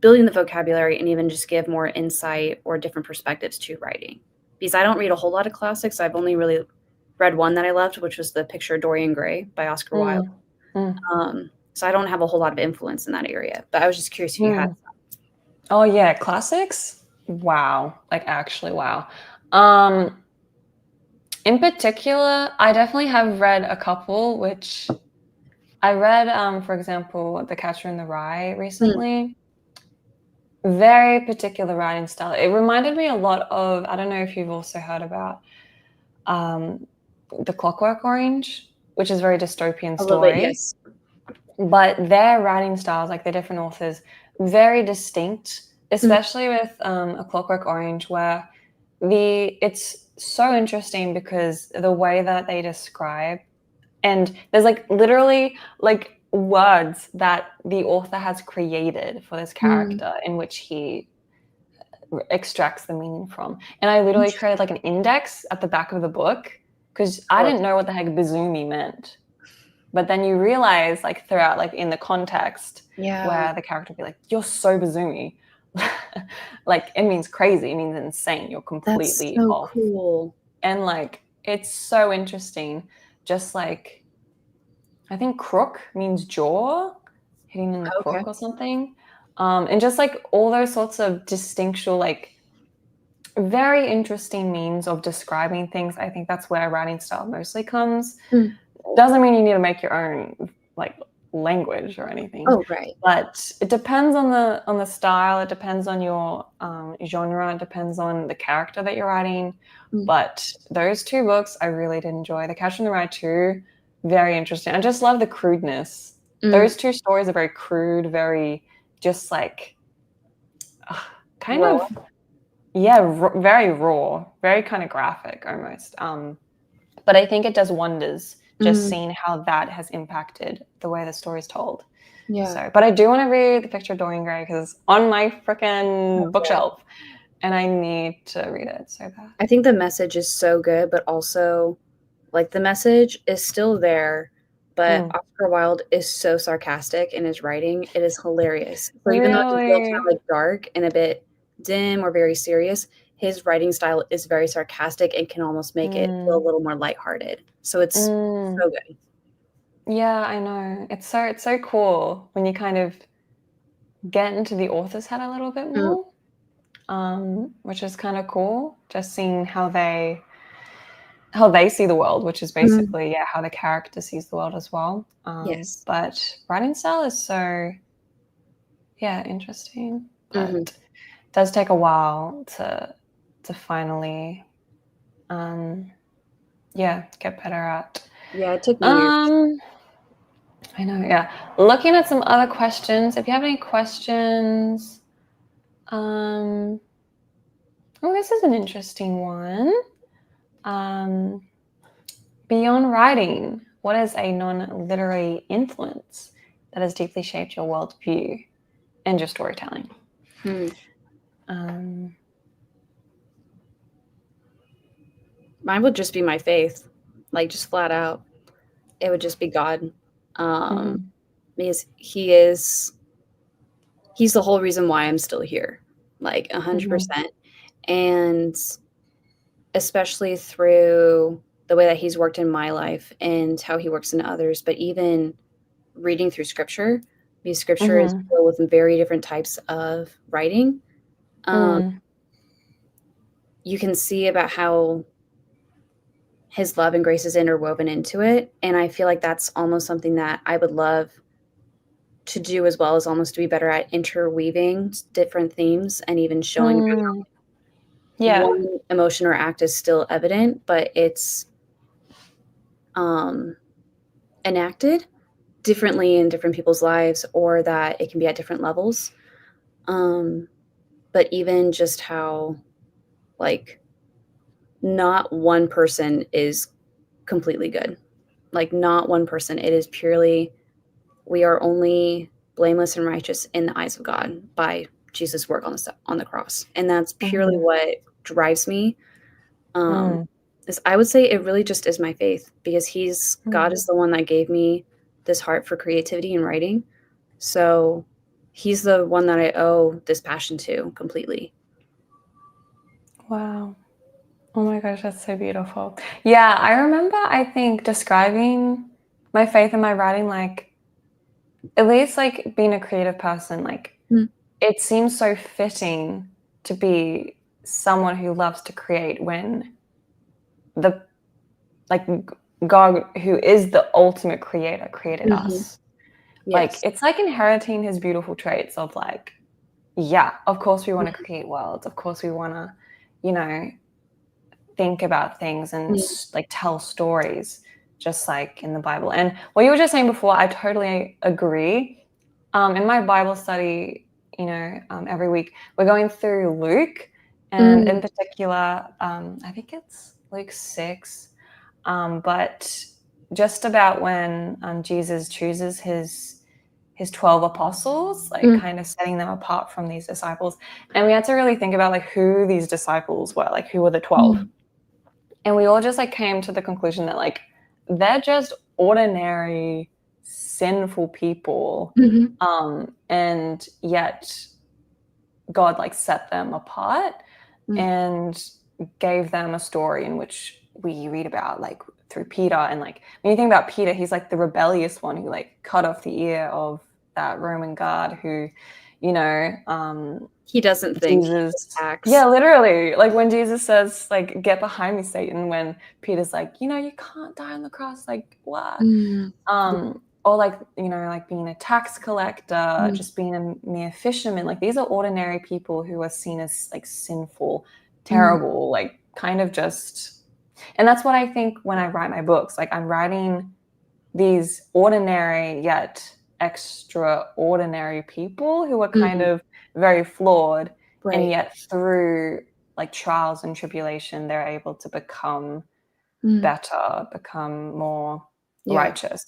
building the vocabulary and even just give more insight or different perspectives to writing? Because I don't read a whole lot of classics, I've only really read one that I loved, which was The Picture of Dorian Gray by Oscar Wilde. Mm. Mm. So I don't have a whole lot of influence in that area, but I was just curious if you had Mm. Oh yeah, classics. Wow, like actually, wow. Um, in particular, I definitely have read a couple, which I read, for example, The Catcher in the Rye some. recently. Very particular writing style. It reminded me a lot of, I don't know if you've also heard about um, The Clockwork Orange, which is a very dystopian A little bit, story. yes. But their writing styles, like the different authors, very distinct, Mm. especially with A Clockwork Orange, where it's so interesting because the way that they describe, and there's like literally like words that the author has created for this Mm. character in which he extracts the meaning from. And I literally created Interesting. like an index at the back of the book because I I love didn't know what the heck Bizumi meant. But then you realize, like throughout, like in the context, Yeah, where the character will be like, "You're so Bizumi," like it means crazy, it means insane. You're that's completely so off, cool. and like it's so interesting. Just like I think crook means jaw, hitting in the Okay. crook or something, and just like all those sorts of distinctual, like very interesting means of describing things. I think that's where writing style mostly comes. Mm. Doesn't mean you need to make your own like language or anything, Oh, right. but it depends on the style. It depends on your genre. It depends on the character that you're writing. Mm. But those two books I really did enjoy. The Catcher in the Rye too, very interesting. I just love the crudeness. Mm. Those two stories are very crude, very just like uh, kind Raw. of, yeah, very raw, very kind of graphic almost. But I think it does wonders just Mm. seeing how that has impacted the way the story's told. Yeah. So, but I do want to read The Picture of Dorian Gray because it's on my freaking Yeah. bookshelf and I need to read it so bad. I think the message is so good, but also, like, the message is still there, but Mm. Oscar Wilde is so sarcastic in his writing, it is hilarious. So even though it feels kind of, Really? like, dark and a bit dim or very serious, his writing style is very sarcastic and can almost make it feel a Mm. little more lighthearted. So it's Mm. so good. Yeah, I know. It's so cool when you kind of get into the author's head a little bit Mm. more, which is kind of cool. Just seeing how they see the world, which is Mm. basically, yeah, how the character sees the world as well. Yes. But writing style is so, yeah, interesting. Mhm. But does take a while to finally get better at. Yeah, it took me years. I know, yeah. Looking at some other questions, if you have any questions, oh, this is an interesting one. Beyond writing, what is a non-literary influence that has deeply shaped your worldview and your storytelling? Mine would just be my faith, like just flat out. It would just be God, because he's the whole reason why I'm still here, like 100%. And especially through the way that he's worked in my life and how he works in others, but even reading through scripture, because scripture is filled with very different types of writing. You can see about how his love and grace is interwoven into it. And I feel like that's almost something that I would love to do, as well as almost to be better at interweaving different themes and even showing one emotion or act is still evident, but it's enacted differently in different people's lives, or that it can be at different levels. But even just how, like, not one person is completely good. Like, not one person. It is purely, we are only blameless and righteous in the eyes of God by Jesus' work on the cross. And that's purely what drives me. Is, I would say it really just is my faith, because God is the one that gave me this heart for creativity and writing. So he's the one that I owe this passion to completely. Wow. Oh my gosh, that's so beautiful. Yeah, I remember, I think, describing my faith in my writing, like, at least like being a creative person, like it seems so fitting to be someone who loves to create when the, like, God, who is the ultimate creator, created us. Like, Yes. it's like inheriting his beautiful traits of, like, yeah, of course we want to create worlds. Of course we want to, you know, think about things and like tell stories, just like in the Bible. And what you were just saying before, I totally agree. In my Bible study, every week we're going through Luke, and in particular, I think it's Luke 6, but just about when Jesus chooses his 12 apostles, like kind of setting them apart from these disciples. And we had to really think about like who these disciples were, like who were the 12. And we all just like came to the conclusion that like they're just ordinary sinful people, and yet God like set them apart and gave them a story in which we read about, like through Peter. And like when you think about Peter, he's like the rebellious one who like cut off the ear of that Roman guard who, He doesn't think, he Jesus, just acts. yeah, literally, like when Jesus says like, get behind me, Satan, when Peter's like, you can't die on the cross, like what? Or like, like being a tax collector, just being a mere fisherman. Like these are ordinary people who are seen as like sinful, terrible, like kind of just. And that's what I think when I write my books. Like I'm writing these ordinary yet extraordinary people who are kind of very flawed, and yet through like trials and tribulation, they're able to become better, become more righteous,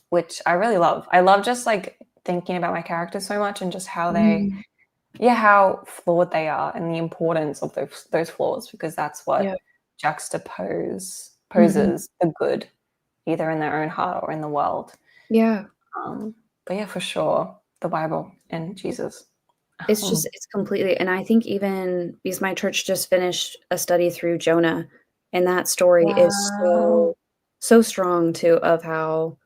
which I really love. I love just like thinking about my characters so much, and just how how flawed they are, and the importance of those flaws, because that's what juxtaposes the good, either in their own heart or in the world. Yeah. But yeah, for sure, the Bible and Jesus. It's completely, and I think even because my church just finished a study through Jonah, and that story is Wow. so strong too, of how,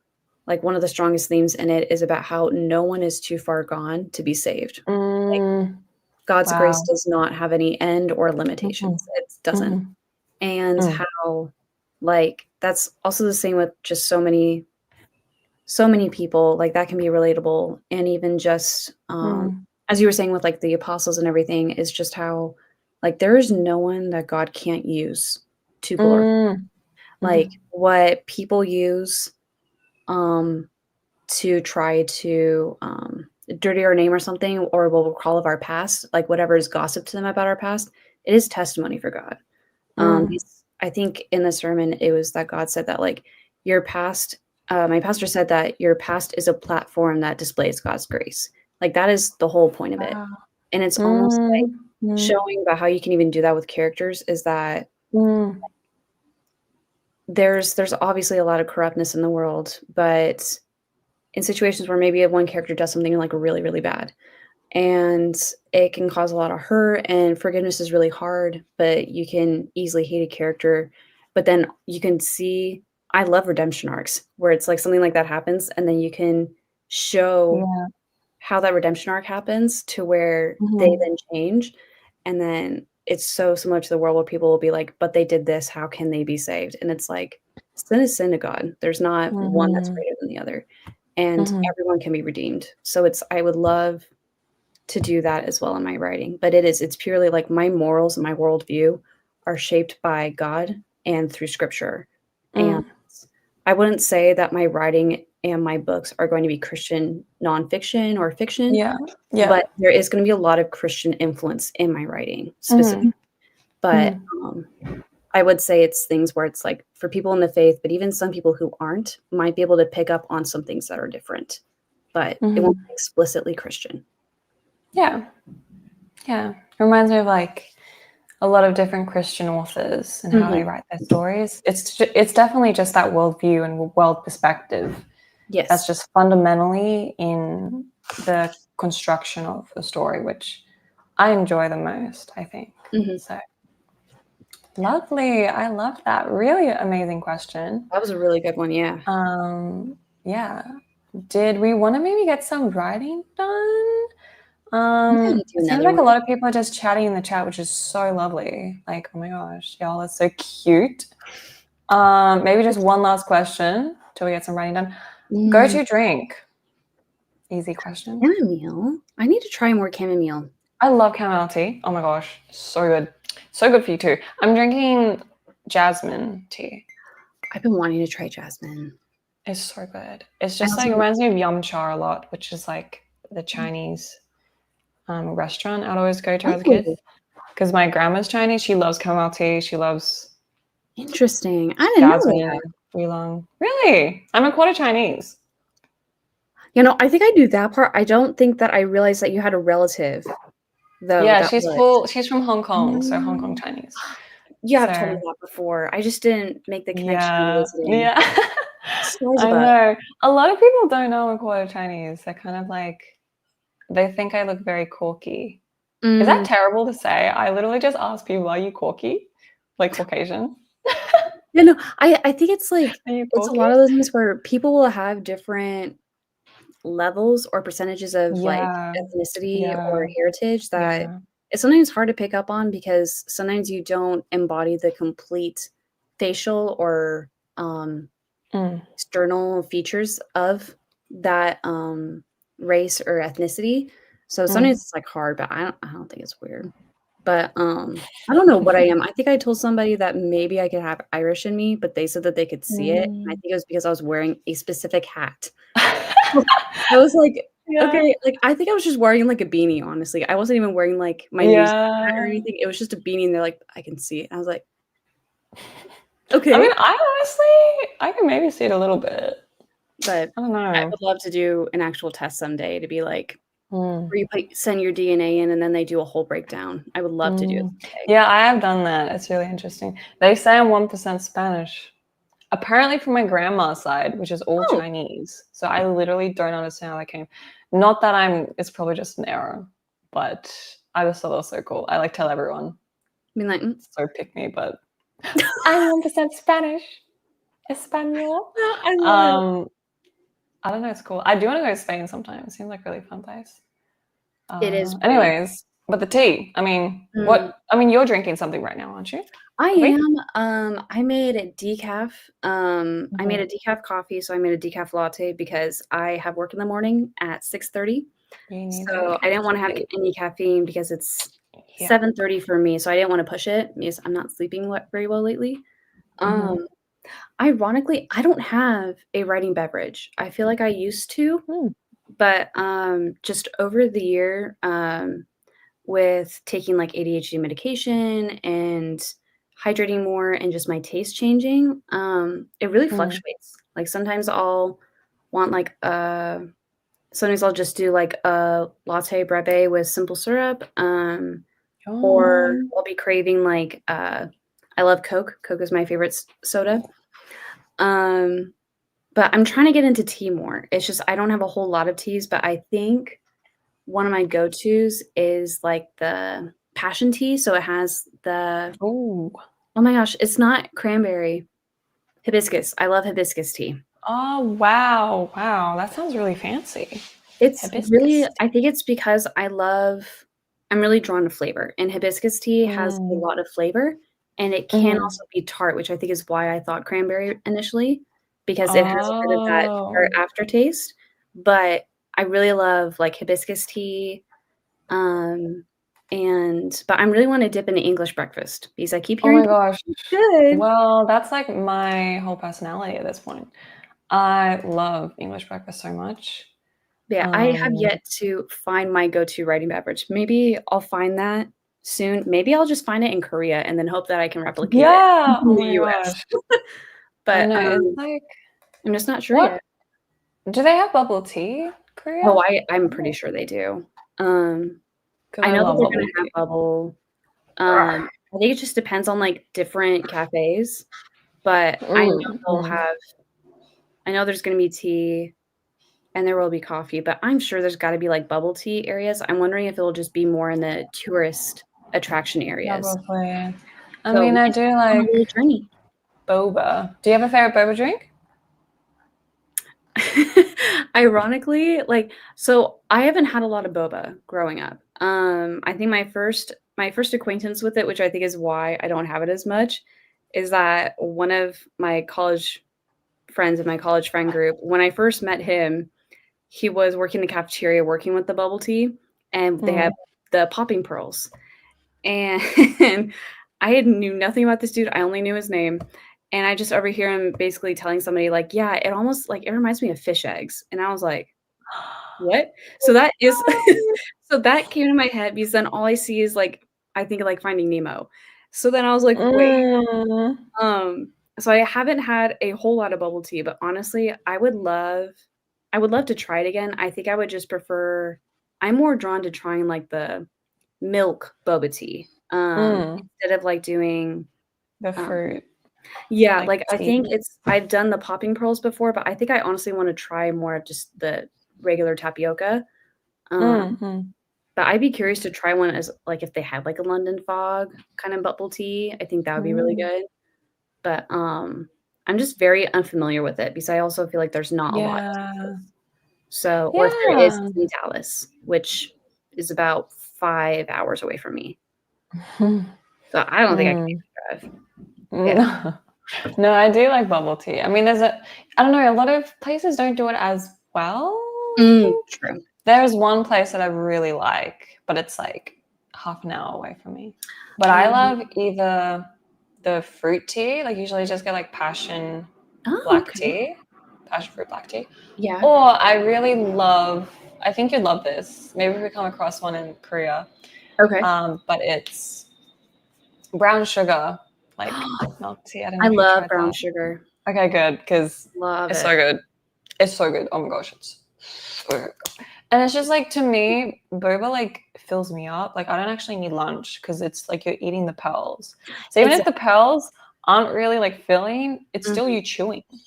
like, one of the strongest themes in it is about how no one is too far gone to be saved. Like, God's grace Wow. does not have any end or limitations. It doesn't. And how, like, that's also the same with just so many people, like that can be relatable. And even just as you were saying with like the apostles and everything, is just how like there is no one that God can't use to glorify. Mm, Like mhm. what people use um to try to dirty our name or something, or what we'll call of our past, like whatever is gossip to them about our past, it is testimony for God. Mm, I think in the sermon it was that God said that like your past. My pastor said that your past is a platform that displays God's grace. Like that is the whole point of it, wow. and it's almost like Mm, mm, showing about how you can even do that with characters. Is that mm. there's obviously a lot of corruptness in the world, but in situations where maybe one character does something like really really bad, and it can cause a lot of hurt, and forgiveness is really hard, but you can easily hate a character, but then you can see, I love redemption arcs where it's like something like that happens and then you can show Yeah. how that redemption arc happens to where they Mhm, then change, and then it's so similar to the world where people will be like, but they did this, how can they be saved? And it's like sin is sin to God. There's not one that's mhm, greater than the other, and mhm. everyone can be redeemed. So it's, I would love to do that as well in my writing. But it's purely like my morals and my worldview are shaped by God and through scripture. And Mm. I wouldn't say that my writing and my books are going to be Christian nonfiction or fiction, Yeah. Yeah. but there is going to be a lot of Christian influence in my writing specifically. Mhm, But mhm. I would say it's things where it's like for people in the faith, but even some people who aren't might be able to pick up on some things that are different, but it won't Mhm. be explicitly Christian. Yeah. Yeah. It reminds me of like a lot of different Christian authors and how Mhm. they write their stories. It's definitely just that worldview and world perspective that's Yes. just fundamentally in the construction of a story, which I enjoy the most, I think. Mhm. So lovely. I love that. Really amazing question. That was a really good one, yeah. Yeah. Did we want to maybe get some writing done? I'm gonna do It seems another like one. a lot of people are just chatting in the chat, which is so lovely. Like, oh my gosh, y'all are so cute. Maybe just one last question till we get some writing done. Go Mm, to drink. Easy question. chamomile? I need to try more chamomile. I love chamomile tea. Oh my gosh, so good. So good for you too. I'm drinking jasmine tea. I've been wanting to try jasmine. It's so good. It's I just like also reminds me of yum cha a lot, which is like the Chinese restaurant I'd always go to as a kid. oh, Because my grandma's Chinese, she loves chamomile tea. She loves interesting. I didn't know jasmine, that. oolong. Really? I'm a quarter Chinese. You know, I think I knew that part. I don't think that I realized that you had a relative, though, Yeah, that she's was. full. She's from Hong Kong, so Hong Kong Mm. Chinese. You have told me So that before. I just didn't make the connection of yeah, visiting. yeah. Stars I above. know. A lot of people don't know I'm a quarter Chinese. They're kind of like they think I look very corky. Is that Mm, terrible to say? I literally just ask people, "Are you corky?" Like Caucasian. yeah, no, I think it's like Are you it's a corky? lot of those things where people will have different levels or percentages of like Yeah, ethnicity or yeah, heritage that yeah. it's sometimes hard to pick up on because sometimes you don't embody the complete facial or Mm, external features of that race or ethnicity. So mm. sometimes it's like hard, but I don't think it's weird. But I don't know what I am. I think I told somebody that maybe I could have Irish in me, but they said that they could see it. And I Mm. think it was because I was wearing a specific hat. I was like, Yeah. okay, like, I think I was just wearing, like, a beanie, honestly. I wasn't even wearing, like, my news hat or Yeah. anything. It was just a beanie, and they're like, "I can see it." I was like, I mean, "Okay." I can maybe see it a little bit. But I don't I know. would love to do an actual test someday to be like Mm, where you send your DNA in, and then they do a whole breakdown. I would love to do it mm. someday. Yeah, I have done that. It's really interesting. They say I'm 1% Spanish. Apparently from my grandma's side, which is all Oh, Chinese. So I literally don't understand how that came. Not that it's probably just an error, but I just thought that was so cool. I like tell everyone. I mean, like, It's so pick me, but I'm 1% Spanish. Espanol. no, I love it. Um, I don't know, it's cool. I do want to go to Spain sometime. It seems like a really fun place. It is pretty. Anyways, but the tea. I mean, Mm. you're drinking something right now, aren't you? I Coffee? am. I made a decaf. I made Mhm. a decaf coffee, so I made a decaf latte because I have work in the morning at 6:30. Me neither. So I didn't want to have Caffeine. any caffeine because it's Yeah. 7:30 for me, so I didn't want to push it because I'm not sleeping very well lately. Mm-hmm. Um, Ironically, I don't have a writing beverage. I feel like I used to, Mm. but just over the year, with taking like ADHD medication and hydrating more and just my taste changing, it really Mm. fluctuates. Like want like sometimes I'll just do like a latte breve with simple syrup, or Yum. I'll be craving like I love Coke. Coke is my favorite soda. Um, but I'm trying to get into tea more. It's just I don't have a whole lot of teas, but I think one of my go-tos is like the passion tea. So it has the Ooh. oh my gosh, it's not cranberry, hibiscus. I love hibiscus tea. Oh, wow. Wow. That sounds really fancy. It's really Hibiscus I tea. think it's because I'm really drawn to flavor, and hibiscus tea has a Mm. lot of flavor, and it can Mm-hmm. also be tart, which I think is why I thought cranberry initially, because it has a bit of that tart Oh. aftertaste, but I really love, like, hibiscus tea, um, but I'm really wanna dip into English breakfast because I keep Oh hearing my people gosh. say it's good. Well, that's like my whole personality at this point. I love English breakfast so much. Yeah, I have Um, yet to find my go-to writing beverage. Maybe I'll find that soon. Maybe I'll just find it in Korea and then hope that I can replicate it yeah. in Oh the my US. gosh. I But, know. It's like, I'm just not sure what yet. do they have bubble tea, Oh, Korea? I'm pretty sure they do. Um, Because I I know that love they're bubble gonna have tea. bubble. Ugh. I think it just depends on, like, different cafes, but Mm, mm. I know there's gonna be tea and there will be coffee, but I'm sure there's gotta be, like, bubble tea areas. I'm wondering if it'll just be more in the tourist attraction areas. Probably. I So we mean, I can just do take it on a like little journey. boba. Do you have a favorite boba drink? Ironically, so I haven't had a lot of boba growing up. I think my first acquaintance with it, which I think is why I don't have it as much, is that one of my college friends in my college friend group, when I first met him, he was working in the cafeteria working with the bubble tea, and they have Mm. the popping pearls. And I had knew nothing about this dude, I only knew his name, and I just overhear him basically telling somebody like, "Yeah, it almost like, it reminds me of fish eggs," and I was like, "What?" So that is so that came to my head because then all I see is, like, I think of, like, Finding Nemo. So then I was like, "Wait," Mm. so I haven't had a whole lot of bubble tea, but honestly, I would love to try it again. I think I would just prefer I'm more drawn to trying, like, the milk boba tea, Mm. instead of, like, doing, The um fruit, yeah, like like, I tea. think I've done the popping pearls before, but I think I honestly wanna try more of just the regular tapioca, um, Mhm. but I'd be curious to try one as like, if they had, like, a London fog kind of bubble tea, I think that would be really Mm. good, but, I'm just very unfamiliar with it because I also feel like there's not a lot of Yeah. Texas. So or if there is, Yeah. it's in Dallas, which is about 5 hours away from me. So I don't think I Mm. can even drive. Yeah. No. No, I do like bubble tea. I mean, I don't know, a lot of places don't do it as well, I think. True. There's one place that I really like, but it's like half an hour away from me. But I Um, love either the fruit tea, like usually just get like oh, okay. passion fruit black tea, Yeah. or I really love, I think you'd love this. Maybe if we come across one in Korea, Okay. but it's brown sugar, like milk tea. I don't know I if you love tried brown that. sugar. Okay, good, because Love it's it. so good. It's so good. Oh my gosh, it's so good. And it's just like, to me, boba like fills me up. Like I don't actually need lunch because it's like you're eating the pearls. So even if the Exactly. pearls aren't really like filling, it's still Mhm. you chewing. You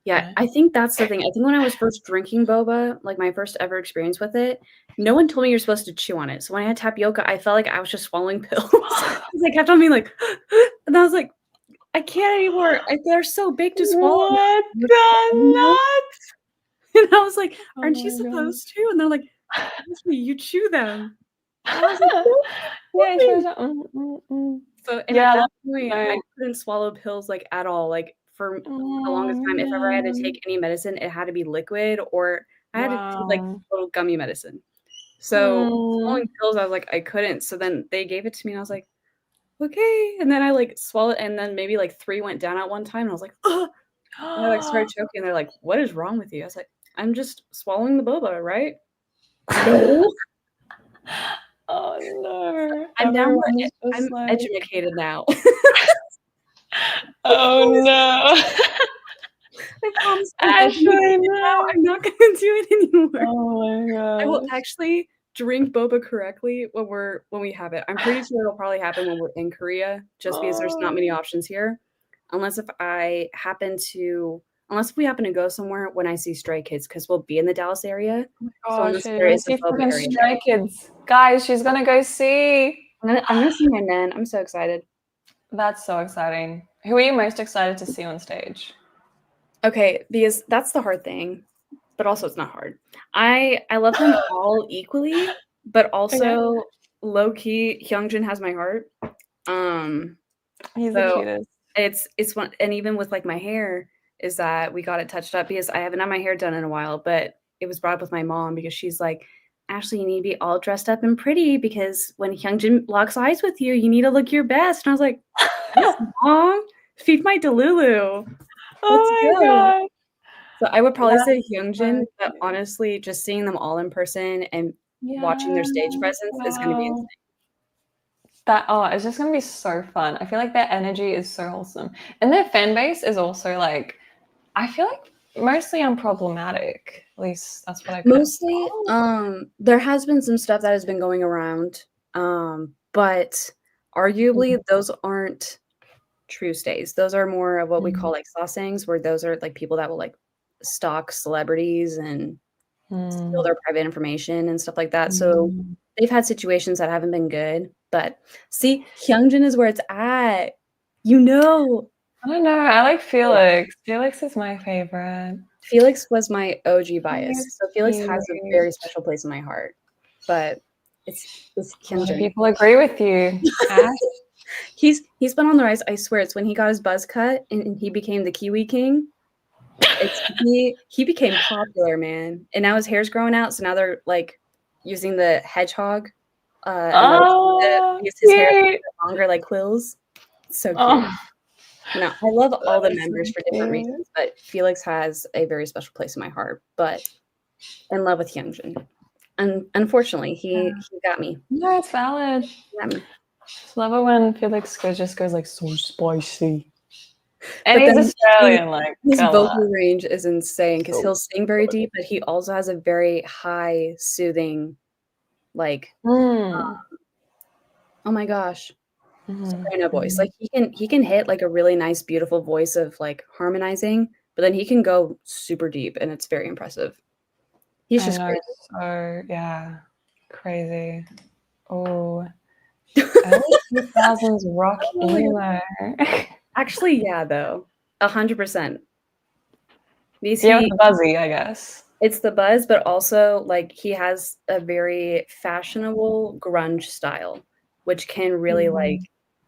Yeah, know? I think that's the thing. I think when I was first drinking boba, like my first ever experience with it, no one told me you're supposed to chew on it. So when I had tapioca, I felt like I was just swallowing pills 'cause I kept on being like, and I was like, "I can't anymore. They're so big to swallow What now." the nuts? And I was like, Oh "Aren't you my god. supposed to?" And they're like, "Ashley, you chew them." And I was like, "Don't Yeah, it's tell really me." mm. So, and at Yeah, that that's point, I no. couldn't swallow pills, like, at all, like, for the Oh longest time, if ever I had to man. take any medicine, it had to be liquid or I had to take, like, Wow. little gummy medicine. So swallowing pills, I was like, I couldn't. So then they gave it to me and I was like, okay. And then I like swallowed and then maybe like 3 went down at one time and I was like, ugh. And I like started choking and they're like, what is wrong with you? I was like, I'm just swallowing the boba, right? No. Oh no. I'm now more Everyone is just I'm like, educated now. I oh promise no. I promise I'm Ashley, educated now. no. I'm not gonna do it anymore. Oh my I will gosh. actually drink boba correctly when we have it. I'm pretty sure it'll probably happen when we're in Korea, just because there's not many Oh, options here. Unless if I happen to unless if we happen to go somewhere when I see Stray Kids, because 'cause we'll be in the Dallas area. my So gosh, unless you're there gonna is a see boba freaking area there. Stray Kids. Guys, she's gonna go see. I'm gonna see my nan. I'm so excited. That's so exciting. Who are you most excited to see on stage? Okay, because that's the hard thing, but also it's not hard. I love them all equally, but Okay. also low key, Hyungjin has my heart. Um, He's the so cutest. it's one, and even with like my hair, is that we got it touched up because I haven't had my hair done in a while, but it was brought up with my mom because she's like, Ashley, you need to be all dressed up and pretty because when Hyungjin locks eyes with you, you need to look your best. And I was like, yes, mom, feed my Delulu. Let's Oh my go. god. So I would probably say That's Hyungjin, so but cute. honestly, just seeing them all in person and watching their Yeah. stage presence is gonna be Wow. It's just gonna be so fun. I feel like their energy is so wholesome. And their fan base is also like, I feel like mostly unproblematic. At least that's what I could have mostly, told. there has been some stuff that has been going around, but arguably those aren't true stays. Those are more of what we call, like, sasaengs, where those are, like, people that will, like, stalk celebrities and steal Mm. their private information and stuff like that, so Mm. they've had situations that haven't been good, but see, Hyungjin is where it's at. You know. I don't know. I like Felix. Felix is my favorite. Felix was my OG bias, He's so Felix has a very cute. special place in my heart, but it's A lot of Hyunjin. people agree with you, Ash. He's been on the rise, I swear, it's when he got his buzz cut and he became the Kiwi King. It's he became popular, man, and now his hair's growing out, so now they're, like, using the hedgehog, emoji to Oh, because his hair is cute. longer like quills. It's so cute. Oh, No, I love all the that is so members for different cute. reasons, but Felix has a very special place in my heart, but in love with Hyunjin. And unfortunately, he got me. No, it's valid. He got me. Just love it when Felix just goes like so spicy. And But he's then Australian, like, his come on. vocal range is insane because So he'll sing very deep, but he also has a very high, soothing, like, mm. oh my gosh, Mhm, soprano voice. mhm. Like, he can hit, like, a really nice, beautiful voice of, like, harmonizing, but then he can go super deep, and it's very impressive. He's I just know, crazy. so yeah, crazy. Oh, early 2000s rock Oh my god. emo. Actually, yeah, though. 100%. Because Yeah, with the buzzy, I guess. it's the buzz, but also, like, he has a very fashionable grunge style, which can really, like, Mhm.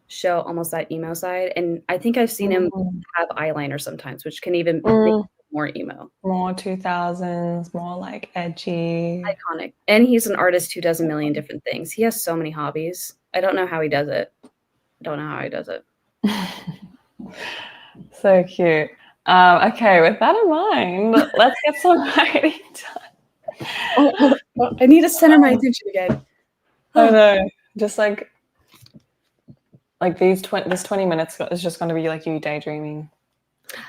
show almost that emo side, and I think I've seen him Mm, have eyeliner sometimes, which can even make mm, it more emo. more 2000s, more like edgy. Iconic. And he's an artist who does a million different things. He has so many hobbies. I don't know how he does it. I don't know how he does it. So cute. Okay, with that in mind, let's get some writing done. Oh, I need to center my attention again. I know. Just like this 20 minutes is just going to be like you daydreaming.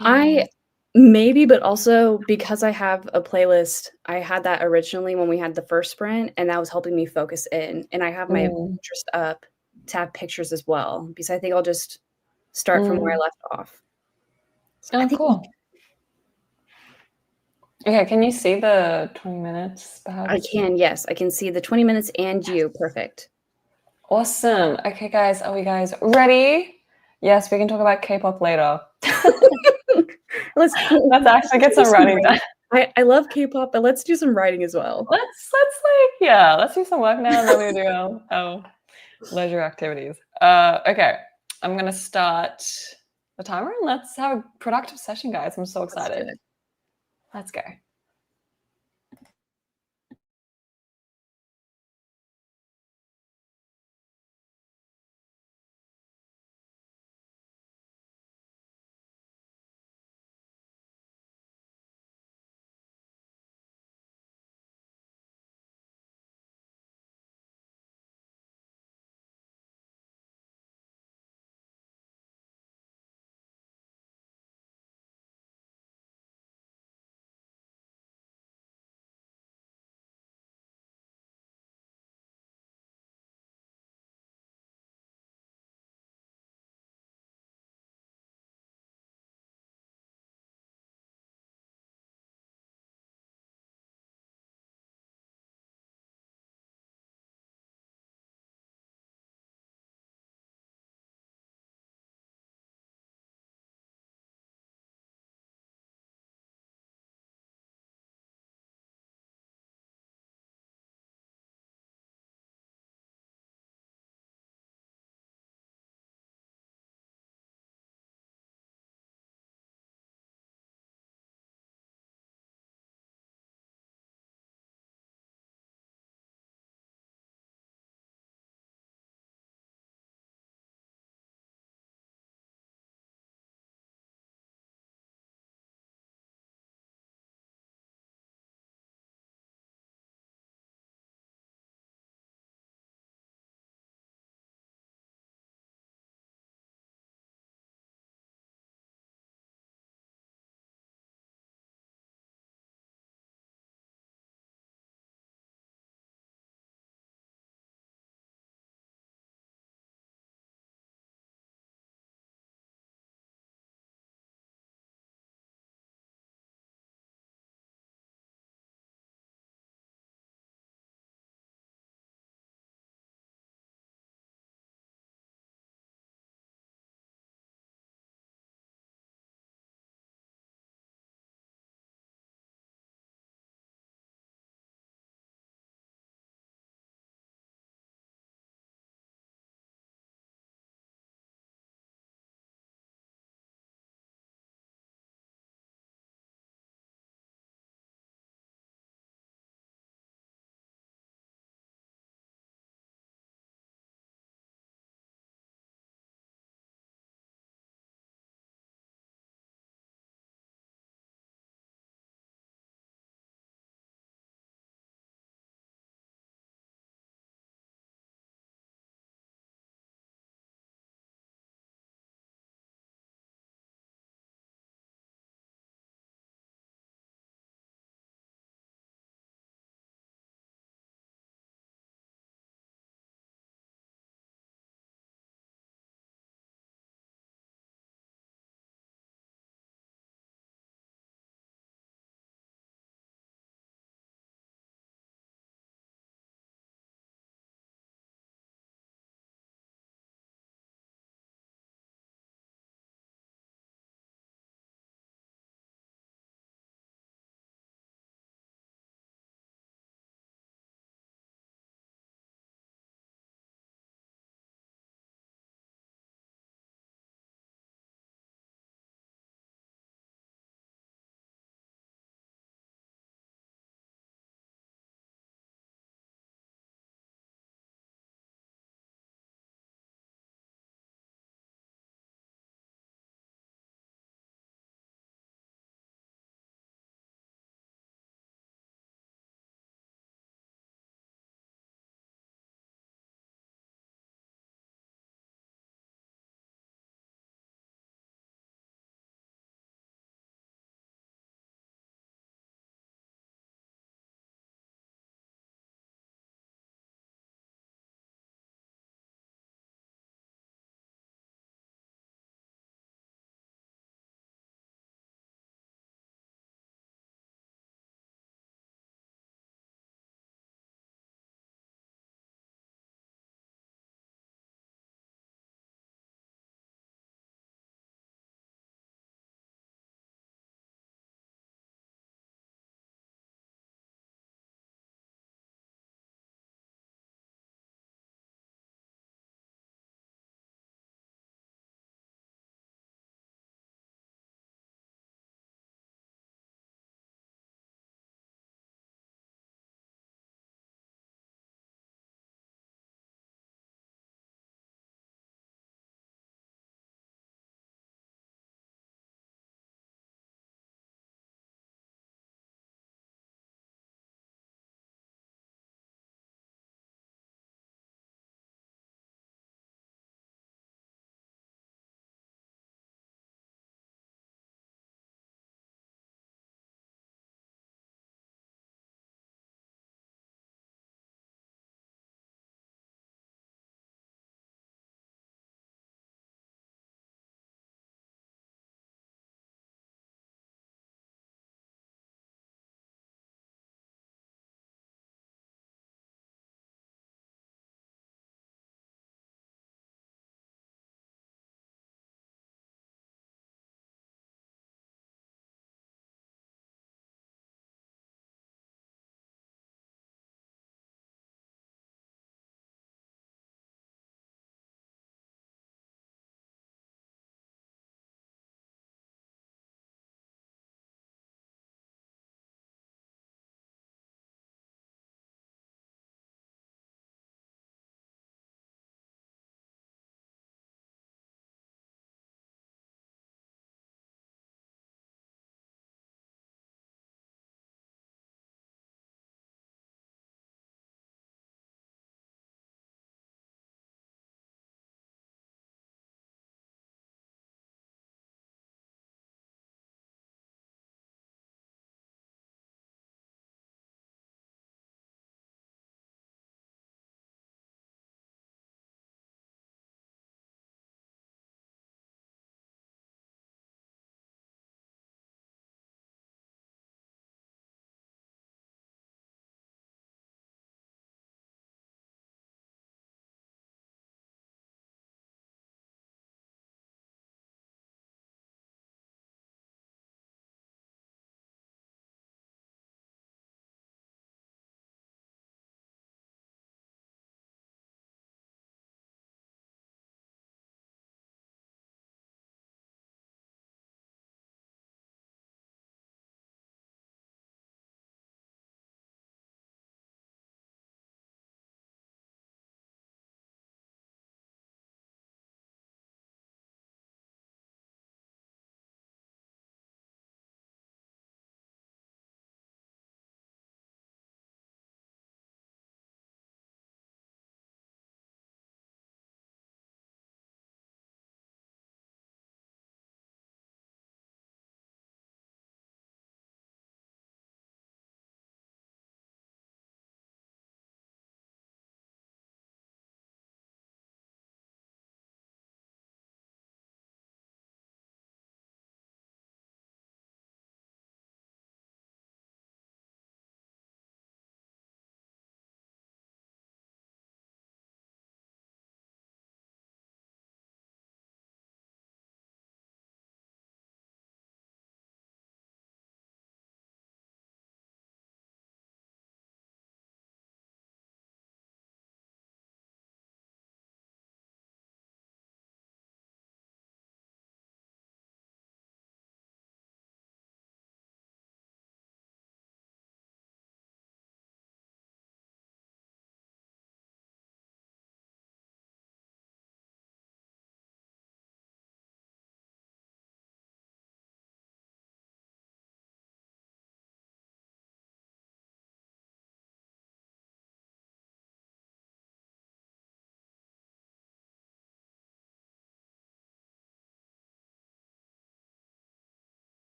I maybe, but also because I have a playlist, I had that originally when we had the first sprint, and that was helping me focus in. And I have my Mm, Pinterest up to have pictures as well, because I think I'll just start from where I mm. left off. So I Oh, think cool. Okay, can you see the 20 minutes I perhaps? can, yes, I can see the 20 minutes and you. Perfect. Awesome. Okay, guys, are we guys ready? Yes, we can talk about K-pop later. Let's Let's actually get do some some writing writing. done. I love K-pop, but let's do some writing as well. Let's do some work now and then we do our leisure activities. Okay, I'm gonna start the timer and let's have a productive session, guys. I'm so Let's do excited. it. Let's go.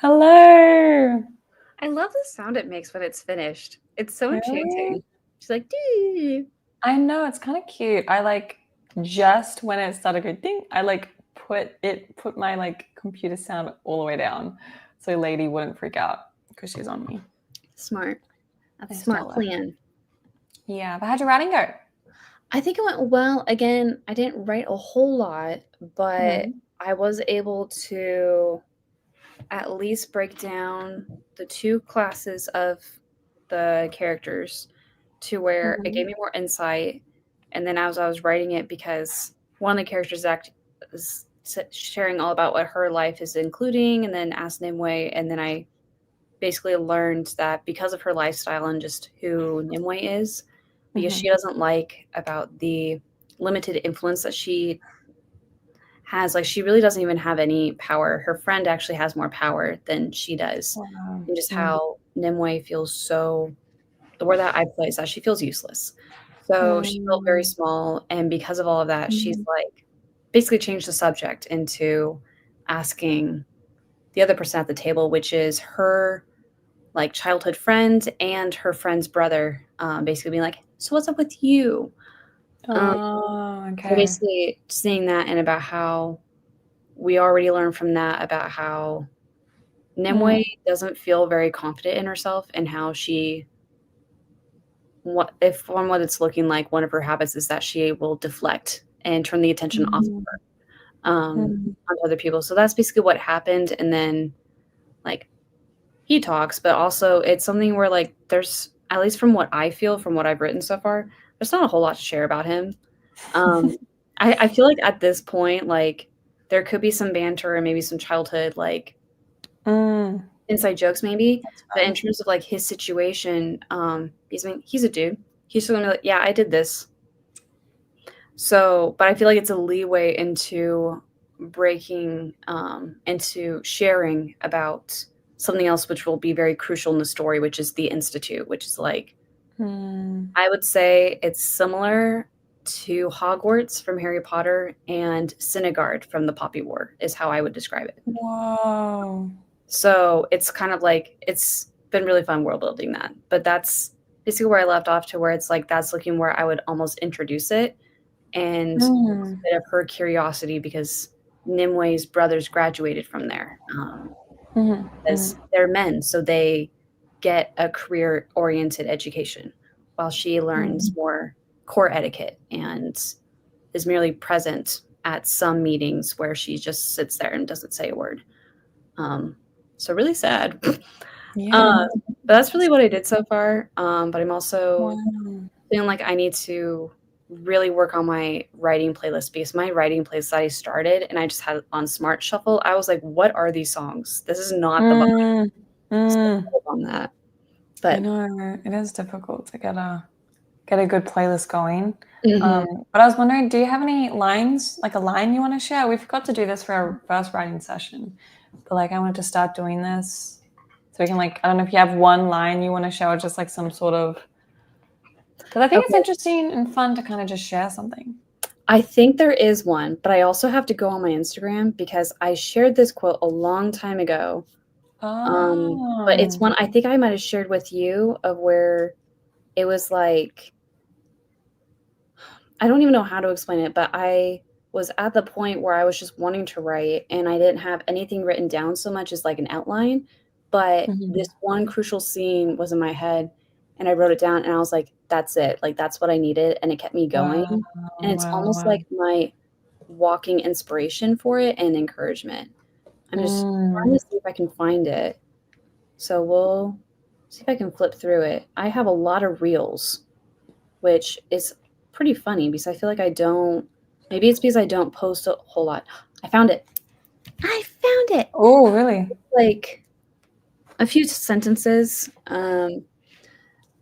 Hello. I love the sound it makes when it's finished. It's so Really? enchanting. She's like, dee. I know it's kind of cute. I like just when it started going ding, I like put my like computer sound all the way down so Lady wouldn't freak out because she's on me. Smart. That's a I smart stole it. plan. Yeah, but how'd your writing go? I think it went well. Again, I didn't write a whole lot, but Mm-hmm. I was able to at least break down the two classes of the characters to where it Mm-hmm. gave me more insight. And then as I was writing it, because one of the characters is sharing all about what her life is including, and then asked Nimue, and then I basically learned that because of her lifestyle and just who Nimue is, because Mm-hmm. she doesn't like about the limited influence that she has, like she really doesn't even have any power. Her friend actually has more power than she does. Wow. And just how Nimue feels so, the word that I play is that she feels useless. So she felt very Mm-hmm. small. And because of all of that, she's like basically changed the subject into asking the other person at the table, which is her like childhood friend and her friend's brother, basically being like, "So what's up with you?" Um, Oh, so okay. basically seeing that and about how we already learned from that about how Nimue Mm. doesn't feel very confident in herself and how she what if from what it's looking like, one of her habits is that she will deflect and turn the attention off of Mhm. her, Mhm. onto other people. So that's basically what happened. And then like he talks, but also it's something where like there's at least from what I feel from what I've written so far, there's not a whole lot to share about him. Um, I feel like at this point, like there could be some banter and maybe some childhood like Mm, inside jokes maybe, that's but in fun. terms of like his situation, because I mean he's a dude. He's just gonna be like, yeah, I did this. So, but I feel like it's a leeway into breaking, into sharing about something else, which will be very crucial in the story, which is the Institute, which is like, Mm. I would say it's similar to Hogwarts from Harry Potter and Cinegard from the Poppy War, is how I would describe it. Whoa. So it's kind of like, it's been really fun world building that. But that's basically where I left off to where it's like, that's looking where I would almost introduce it and a Mm. bit of her curiosity because Nimue's brothers graduated from there, Mhm. as Mhm. they're men, so they get a career-oriented education, while she learns Mhm. more core etiquette and is merely present at some meetings where she just sits there and doesn't say a word. Um, so really sad. Yeah. But that's really what I did so far. But I'm also Wow. feeling like I need to really work on my writing playlist because my writing playlist that I started and I just had it on Smart Shuffle, I was like, what are these songs? This is not the vibe. Mm. So Mm. on that. I But know it is difficult to get a good playlist going. mhm. But I was wondering, do you have any lines, like a line you want to share? We forgot to do this for our first writing session, but like I wanted to start doing this so we can like I don't know if you have one line you want to share or just like some sort of because I think it's Okay. interesting and fun to kind of just share something. I think there is one, but I also have to go on my Instagram because I shared this quote a long time ago. But it's Oh. one I think I might have shared with you of where it was like I don't even know how to explain it, but I was at the point where I was just wanting to write and I didn't have anything written down so much as like an outline. But this Mhm. one crucial scene was in my head and I wrote it down and I was like, that's it. Like that's what I needed. And it kept me going. Wow, And it's wow, almost wow. like my walking inspiration for it and encouragement. I'm just trying Mm. to see if I can find it. So we'll see if I can flip through it. I have a lot of reels, which is pretty funny because I feel like I don't. Maybe it's because I don't post a whole lot. I found it. I found it. Oh, really? Like a few sentences,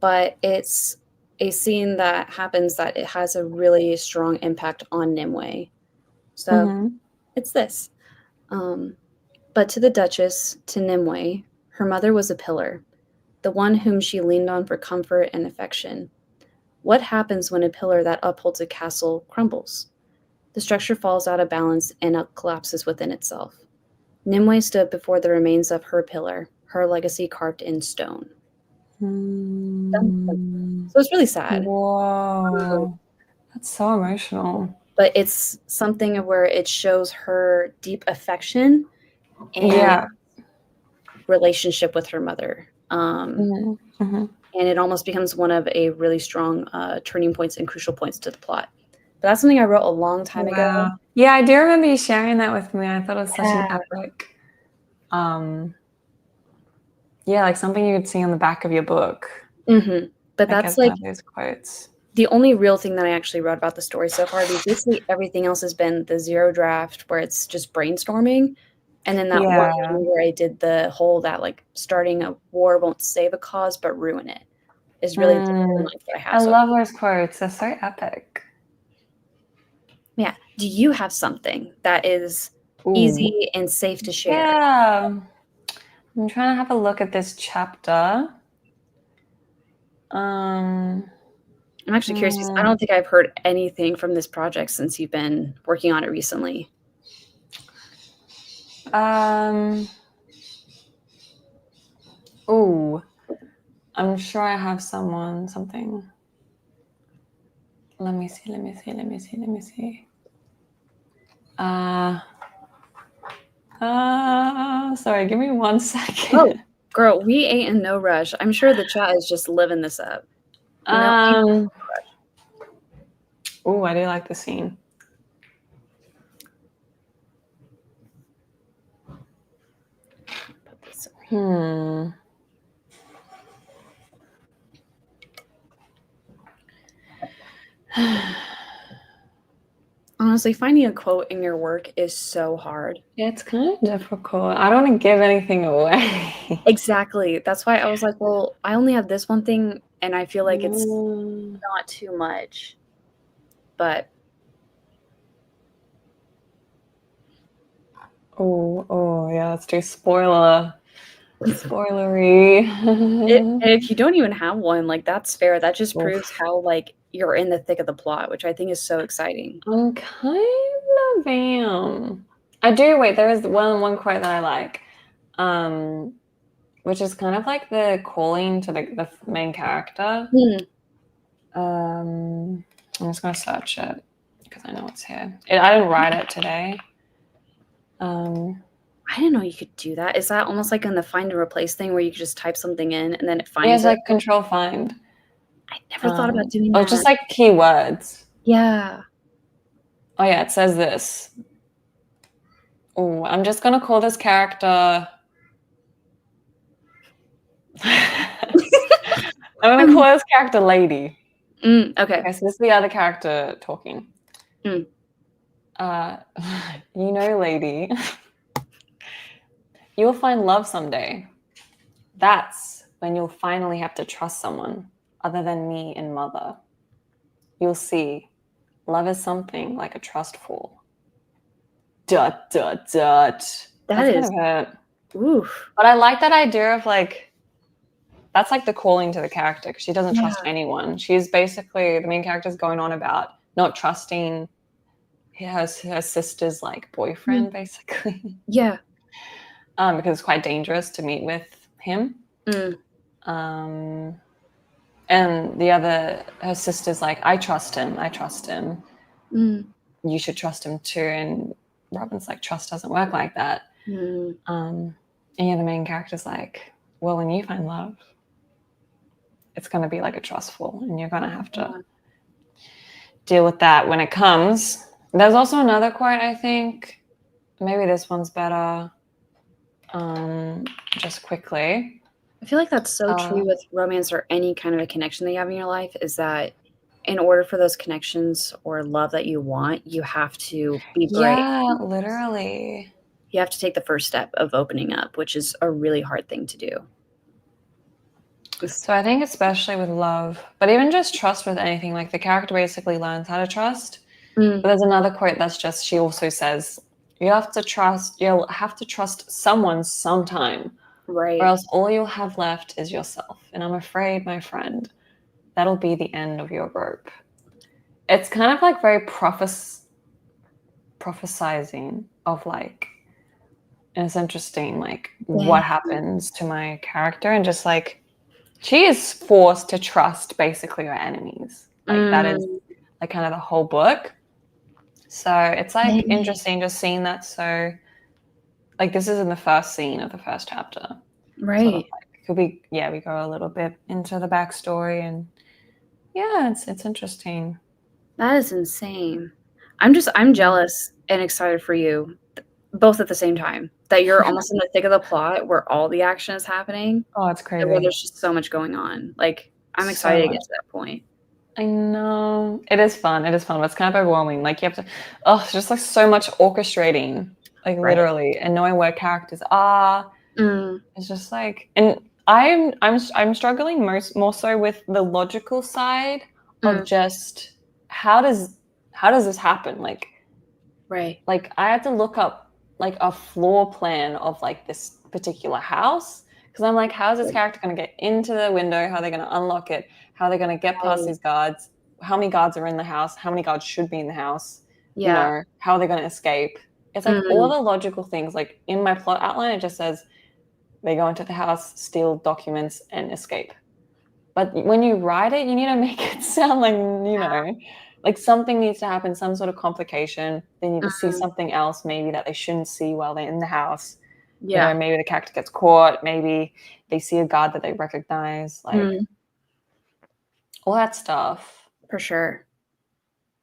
but it's a scene that happens that it has a really strong impact on Nimue. So Mhm. it's this. Um, but to the Duchess, to Nimue, her mother was a pillar, the one whom she leaned on for comfort and affection. What happens when a pillar that upholds a castle crumbles? The structure falls out of balance and collapses within itself. Nimue stood before the remains of her pillar, her legacy carved in stone. So it's really sad. Whoa. That's so emotional. But it's something where it shows her deep affection and Yeah. relationship with her mother. Mm-hmm. And it almost becomes one of a really strong turning points and crucial points to the plot. But that's something I wrote a long time ago. Wow. Yeah, I do remember you sharing that with me. I thought it was such an Yeah. epic, yeah, like something you could see on the back of your book. Mm-hmm. But Like that's as one like of those quotes. the only real thing that I actually wrote about the story so far, because basically everything else has been the zero draft where it's just brainstorming. And then that one Yeah. where I did the whole that like starting a war won't save a cause but ruin it is really the lines that I have. I So love those quotes. They're so epic. yeah. Do you have something that is Ooh. easy and safe to share? Yeah. I'm trying to have a look at this chapter. I'm actually curious because I don't think I've heard anything from this project since you've been working on it recently. Ooh. I'm sure I have something. Let me see. Sorry, give me 1 second. Oh, girl, we ain't in no rush. I'm sure the chat is just living this up. You know? Oh, I do like the scene. Put this over here. Honestly, finding a quote in your work is so hard. Yeah, it's kind of difficult. I don't want to give anything away. Exactly. That's why I was like, well, I only have this one thing, and I feel like it's not too much. But oh, yeah, let's do spoilery. if you don't even have one, like that's fair. That just proves how like you're in the thick of the plot, which I think is so exciting. I'm kind of am. I do. Wait, there is one quote that I like, which is kind of like the calling to the main character. I'm just gonna search it because I know it's here. I didn't write it today. I didn't know you could do that. Is that almost like in the find and replace thing where you could just type something in and then it finds Yeah, it's it? like control find. I never thought about doing that. Oh, just like keywords. Yeah. Oh yeah, it says this. Oh, I'm just gonna call this character. I'm gonna call this character Lady. Okay. So this is the other character talking. You know, Lady, you'll find love someday. That's when you'll finally have to trust someone other than me and Mother. You'll see, love is something like a trust fall. Dot. That's is. kind of it. Oof. But I like that idea of like, that's like the calling to the character because she doesn't trust anyone. She's basically, the main character's going on about not trusting her sister's like boyfriend, basically. Yeah. Because it's quite dangerous to meet with him. And her sister's like, I trust him. You should trust him too. And Robin's like, trust doesn't work like that. And yeah, the main character's like, well, when you find love, it's going to be like a trustful, and you're going to have to deal with that when it comes. There's also another quote, I think. Maybe this one's better. Just quickly. I feel like that's so true with romance or any kind of a connection that you have in your life, is that in order for those connections or love that you want, you have to be brave. Yeah, literally. You have to take the first step of opening up, which is a really hard thing to do. So I think especially with love, but even just trust with anything, like the character basically learns how to trust. But there's another quote that's just, she also says, you'll have to trust someone sometime. Right. Or else all you'll have left is yourself. And I'm afraid, my friend, that'll be the end of your rope. It's kind of like very prophesizing of like And it's interesting, like, what Dang. happens to my character, and just like she is forced to trust basically her enemies. Like that is Mm, like kind of the whole book. So it's like dang. interesting just seeing that. So like this is in the first scene of the first chapter. Sort of Right. like could be, yeah, we go a little bit into the backstory, and yeah, it's interesting. That is insane. I'm jealous and excited for you, both at the same time. That you're almost in the thick of the plot where all the action is happening Oh, it's and where crazy. there's just so much going on. Like, I'm So excited to much. get to that point. I know. It is fun. It is fun, but it's kind of overwhelming. Like you have to, oh, it's just like so much orchestrating, like Right. literally, and knowing where characters are. Mm, It's just like, and I'm struggling more so with the logical side of mm, just how does how does this happen? right. Like I had to look up like a floor plan of like this particular house because I'm like, how is this Right. character going to get into the window? How are they going to unlock it? How are they going to get past Right. these guards? How many guards are in the house? How many guards should be in the house? You Yeah. know, how are they going to escape? It's like all Mm, the logical things. Like in my plot outline, it just says they go into the house, steal documents, and escape. But when you write it, you need to make it sound like, like something needs to happen, some sort of complication. They need to see mm, something else, maybe that they shouldn't see while they're in the house. yeah. Maybe the character gets caught. Maybe they see a guard that they recognize, like Mm, all that stuff. for sure.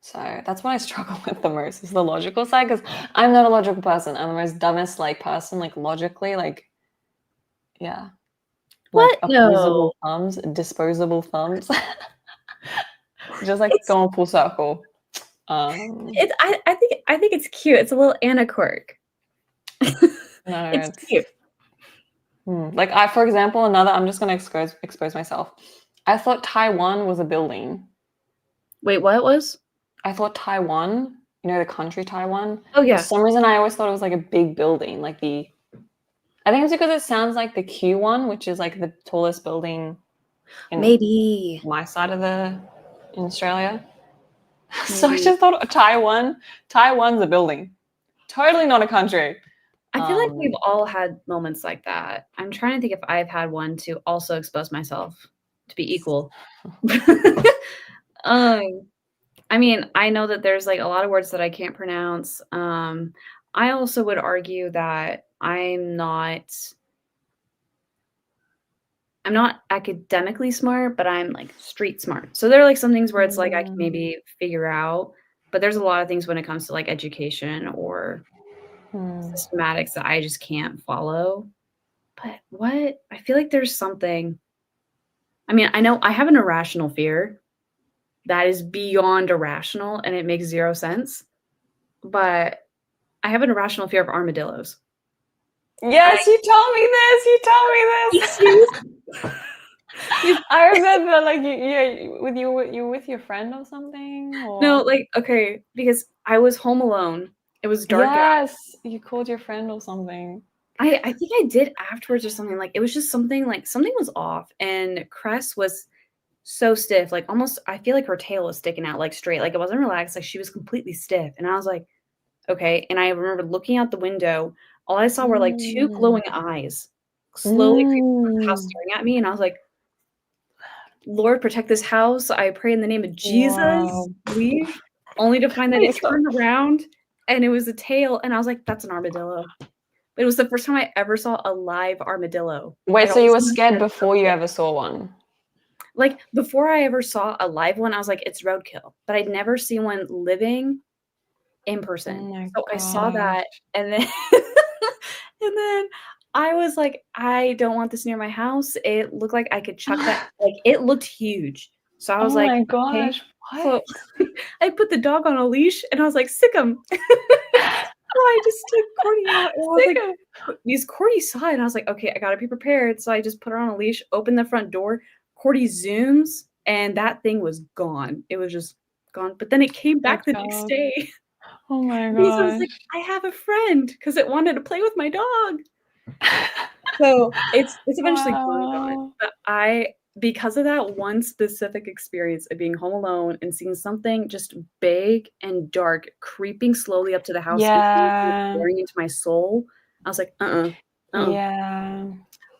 So that's what I struggle with the most is the logical side because I'm not a logical person. I'm the most dumbest like person, like logically, like yeah, like What? No. opposable thumbs, disposable thumbs. Just like It's going full circle. Um, I think it's cute. It's a little Anna quirk. no, It's cute. like I, for example, another. I'm just gonna expose myself. I thought Taiwan was a building. Wait, what was? I thought Taiwan, the country Taiwan. Oh For yeah. some reason, I always thought it was like a big building, like the. I think it's because it sounds like the Q one, which is like the tallest building in Maybe. my side of the in Australia. So I Maybe. just thought Taiwan's a building, totally not a country. I feel like we've Um, all had moments like that. I'm trying to think if I've had one to also expose myself to be equal. Um, I mean, I know that there's, like, a lot of words that I can't pronounce. I also would argue that I'm not academically smart, but I'm, like, street smart. So there are, like, some things where it's, like, I can mm, maybe figure out, but there's a lot of things when it comes to, like, education or hmm. systematics that I just can't follow. But what? I feel like there's something. I mean, I know I have an irrational fear that is beyond irrational and it makes 0 sense, but I have an irrational fear of armadillos. I Yes, you told me this. You told me Are you this. serious? Like, I remember, like you with your friend or something, no, or like, okay, because I was home alone. It was dark out. yes, you called your friend or something. I think I did afterwards or something, like, it was just something like something was off, and Cress was so stiff, like, almost I feel like her tail was sticking out, like, straight, like, it wasn't relaxed, like, she was completely stiff, and I was like, "Okay," and I remember looking out the window, all I saw were, like, 2 Mm. glowing eyes slowly creeping towards the house Mm. staring at me, and I was like, "Lord, protect this house, I pray in the name of Jesus, Wow. leave," only to find that Wait, it so turned around, and it was a tail, and I was like, "That's an armadillo." But it was the first time I ever saw a live armadillo. wait, I'd so you always were seen them scared as before you roadkill. ever saw one? Like, before I ever saw a live one, I was like, "It's roadkill," but I'd never seen one living in Oh person. my So I saw that, gosh. and then and then I was like, "I don't want this near my house." It looked like I could chuck that like, it looked huge. So I was Oh like, my "Okay." gosh, So what? I put the dog on a leash, and I was like, "Sick him." So I just took Cordy out, and I was like, Sicko. because Cordy saw it, and I was like, "Okay, I gotta be prepared." So I just put her on a leash, opened the front door, Cordy zooms, and that thing was gone. It was just gone, but then it came Good back the next job. day Oh my because I was like, gosh. "I have a friend," because it wanted to play with my dog. So, it's eventually gone, Wow. but I because of that one specific experience of being home alone and seeing something just big and dark creeping slowly up to the house and feeling like it was Yeah. boring into my soul, I was like, Yeah.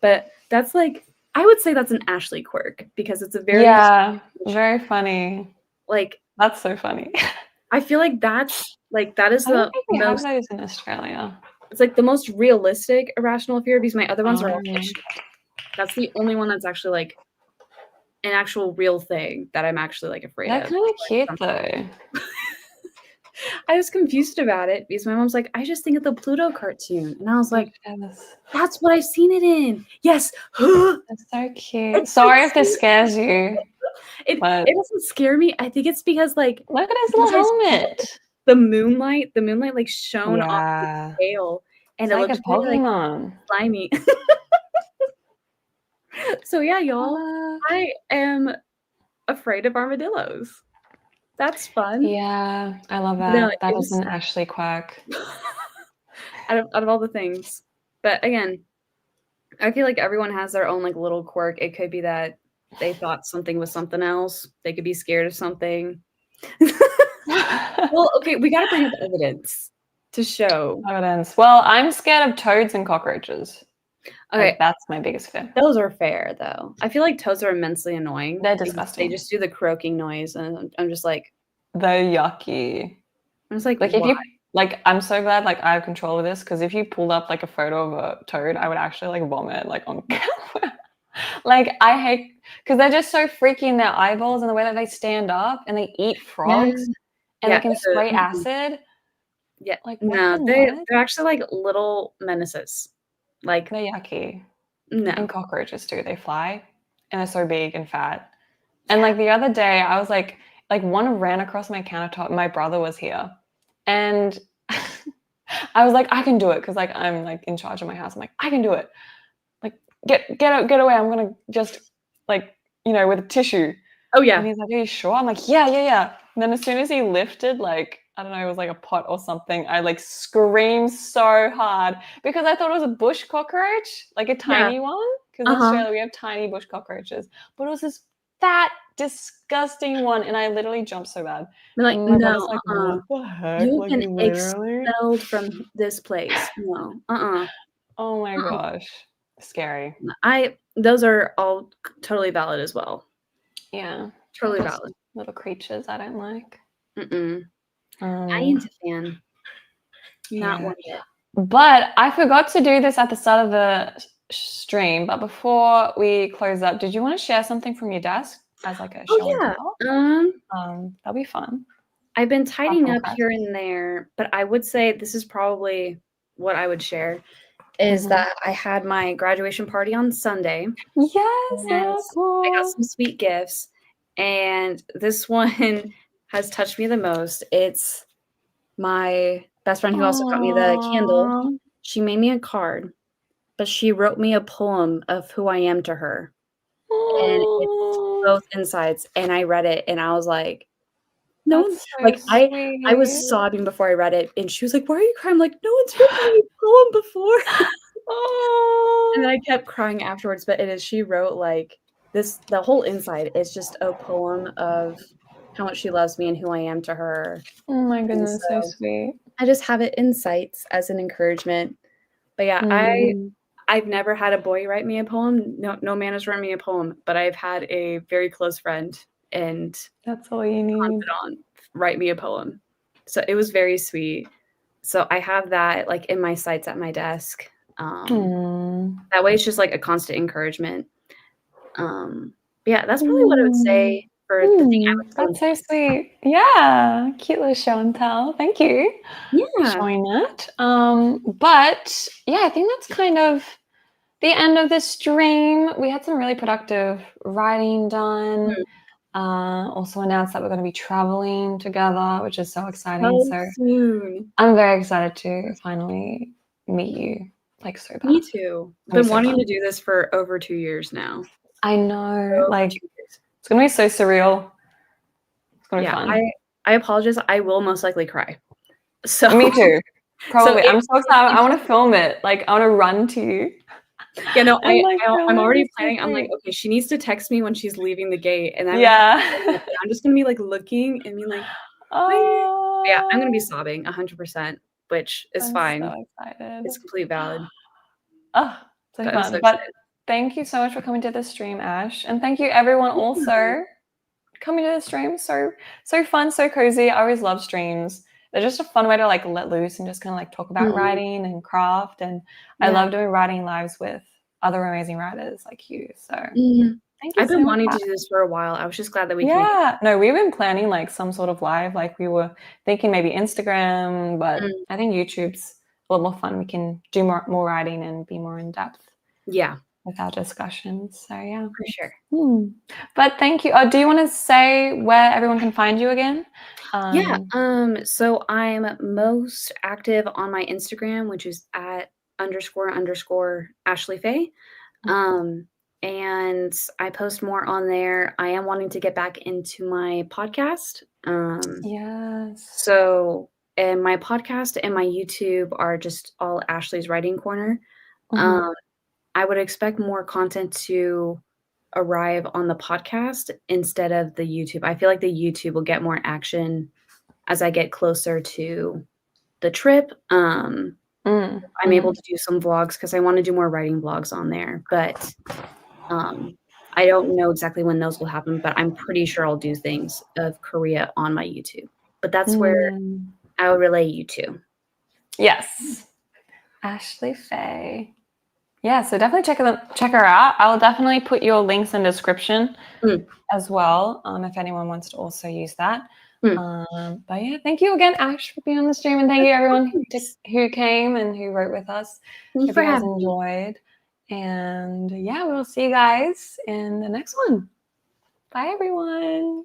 But that's like, I would say that's an Ashely quirk because it's a very, Yeah. Very funny. like, That's so funny. I feel like that is I don't the think we have most, those in Australia. it's like the most realistic irrational fear because my other ones are all Um, fiction. That's the only one that's actually like an actual real thing that I'm actually like afraid they're of. kind of cute though. I was confused about it because my mom's like, I just think of the Pluto cartoon. And I was like, Yes. that's what I've seen it in. Yes. It's so cute. It's so Sorry if this cute. scares you, but It doesn't scare me. I think it's because like look at his because little I saw helmet. the moonlight like shone off his Yeah. tail and It's it like a looked very like Pokemon. slimy. So yeah, y'all, I am afraid of armadillos. That's fun. Yeah, I love No, that. That it is was an Ashley quirk. out of all the things. But again, I feel like everyone has their own like little quirk. It could be that they thought something was something else. They could be scared of something. Well, okay, we got to bring up evidence to show. Evidence. Well, I'm scared of toads and cockroaches. Okay, Like that's my biggest fear. those are fair though. I feel like toads are immensely annoying. They're Because they disgusting. just do the croaking noise, and I'm just like, They're yucky. Like if why? you like, I'm so glad like I have control of this because if you pulled up like a photo of a toad, I would actually like vomit like on camera. Like I hate because they're just so freaky in their eyeballs and the way that they stand up and they eat Yeah, frogs and they yeah, can spray mhm. acid. Yeah. Like what No, the what? they're actually like little menaces. Like They're yucky. And no. cockroaches too. They fly and they're so big and fat. And like the other day, I was like one ran across my countertop. My brother was here, and I was like, I can do it because like I'm like in charge of my house. I'm like, I can do it. Like get away. I'm gonna just like with a tissue. Oh And yeah. he's like, Are you sure? I'm like, yeah. And then as soon as he lifted, like, I don't know, it was like a pot or something, I like screamed so hard because I thought it was a bush cockroach, like a Yeah. tiny one. Because in Uh-huh. Australia we have tiny bush cockroaches. But it was this fat, disgusting one. And I literally jumped so bad. We're like, And my brother's no, like, What the heck? you've Like been literally? expelled from this place. No. Oh my Uh-uh. gosh. Scary. Those are all totally valid as well. Yeah. They're Totally just valid. little creatures I don't like. Mm-mm. I Um ain't a fan. Not yeah. one bit. But I forgot to do this at the start of the stream. But before we close up, did you want to share something from your desk as like a Oh show and yeah. tell? That'll be fun. I've been Apart tidying from up here crisis. and there, but I would say this is probably what I would share is Mm-hmm. that I had my graduation party on Sunday Yes, and so I got cool. some sweet gifts. And this one has touched me the most. It's my best friend who also got me the candle. Aww. She made me a card, but she wrote me a poem of who I am to her. And it's Aww. both insides. And I read it and I was like, no one That's so like I sweet. was sobbing before I read it and she was like, "Why are you crying?" I'm like, "No one's written me a poem before." And then Oh. I kept crying afterwards, but it is she wrote like the whole inside is just a poem of how much she loves me and who I am to her. Oh my And goodness, so so sweet. I just have it in sights as an encouragement. But yeah, Mm, I've never had a boy write me a poem. No man has written me a poem, but I've had a very close friend and that's all you need. confidant write me a poem. So it was very sweet. So I have that like in my sights at my desk. Mm. That way it's just like a constant encouragement. Yeah, that's probably what I would Mm. say for the thing I would tell in That's so text. sweet. Yeah, cute little show and tell. Thank you for Yeah. showing that. But yeah, I think that's kind of the end of the stream. We had some really productive writing done. Mhm. Also announced that we're going to be traveling together, which is so exciting. So So soon. I'm very excited to finally meet you, like so Me bad. too. I've It'll be been so wanting to fun. do this for over 2 years now. I know, Over like 2 years. it's gonna be so surreal. It's gonna be Yeah, fun. I apologize. I will most likely cry. So Me too. so Probably. I'm so excited. I want to film it. Like I want to run to you yeah, no, and like I'm film it. already It's so planning. I'm like, sweet. okay, she needs to text me when she's leaving the gate, and I'm gonna have Yeah. and I'm just gonna be like looking and being like, "Wait." Yeah, I'm gonna be Oh. sobbing 100%. which is I'm fine. so excited. It's completely valid. Oh, so But I'm so fun. But excited. thank you so much for coming to the stream, Ash. And thank you everyone also coming to the stream. So fun, so cozy. I always love streams. They're just a fun way to like let loose and just kind of like talk about writing and craft. And I love doing writing lives with other amazing writers like you. So thank you I've so been much. wanting to do this for a while. I was just glad that we Yeah, no, we've been planning like some sort of live. Like we were thinking maybe Instagram, but I think YouTube's a lot more fun. We can do more writing and be more in depth. Yeah, with our discussions. So yeah, for sure. But thank you. Do you want to say where everyone can find you again? Yeah. So I'm most active on my Instagram, which is at __ Ashely Faye. And I post more on there. I am wanting to get back into my podcast. Yes. So, and my podcast and my YouTube are just all Ashley's Writing Corner. I would expect more content to arrive on the podcast instead of the YouTube. I feel like the YouTube will get more action as I get closer to the trip. I'm able to do some vlogs because I want to do more writing vlogs on there, but I don't know exactly when those will happen, but I'm pretty sure I'll do things of Korea on my YouTube. But that's where I'll relay you to. Yes. Ashely Faye. Yeah, so definitely check her out. I'll definitely put your links in the description as well, if anyone wants to also use that. But yeah, thank you again, Ash, for being on the stream, and thank you everyone who came and who wrote with us. Thank you for guys having enjoyed. And yeah, we'll see you guys in the next one. Bye, everyone.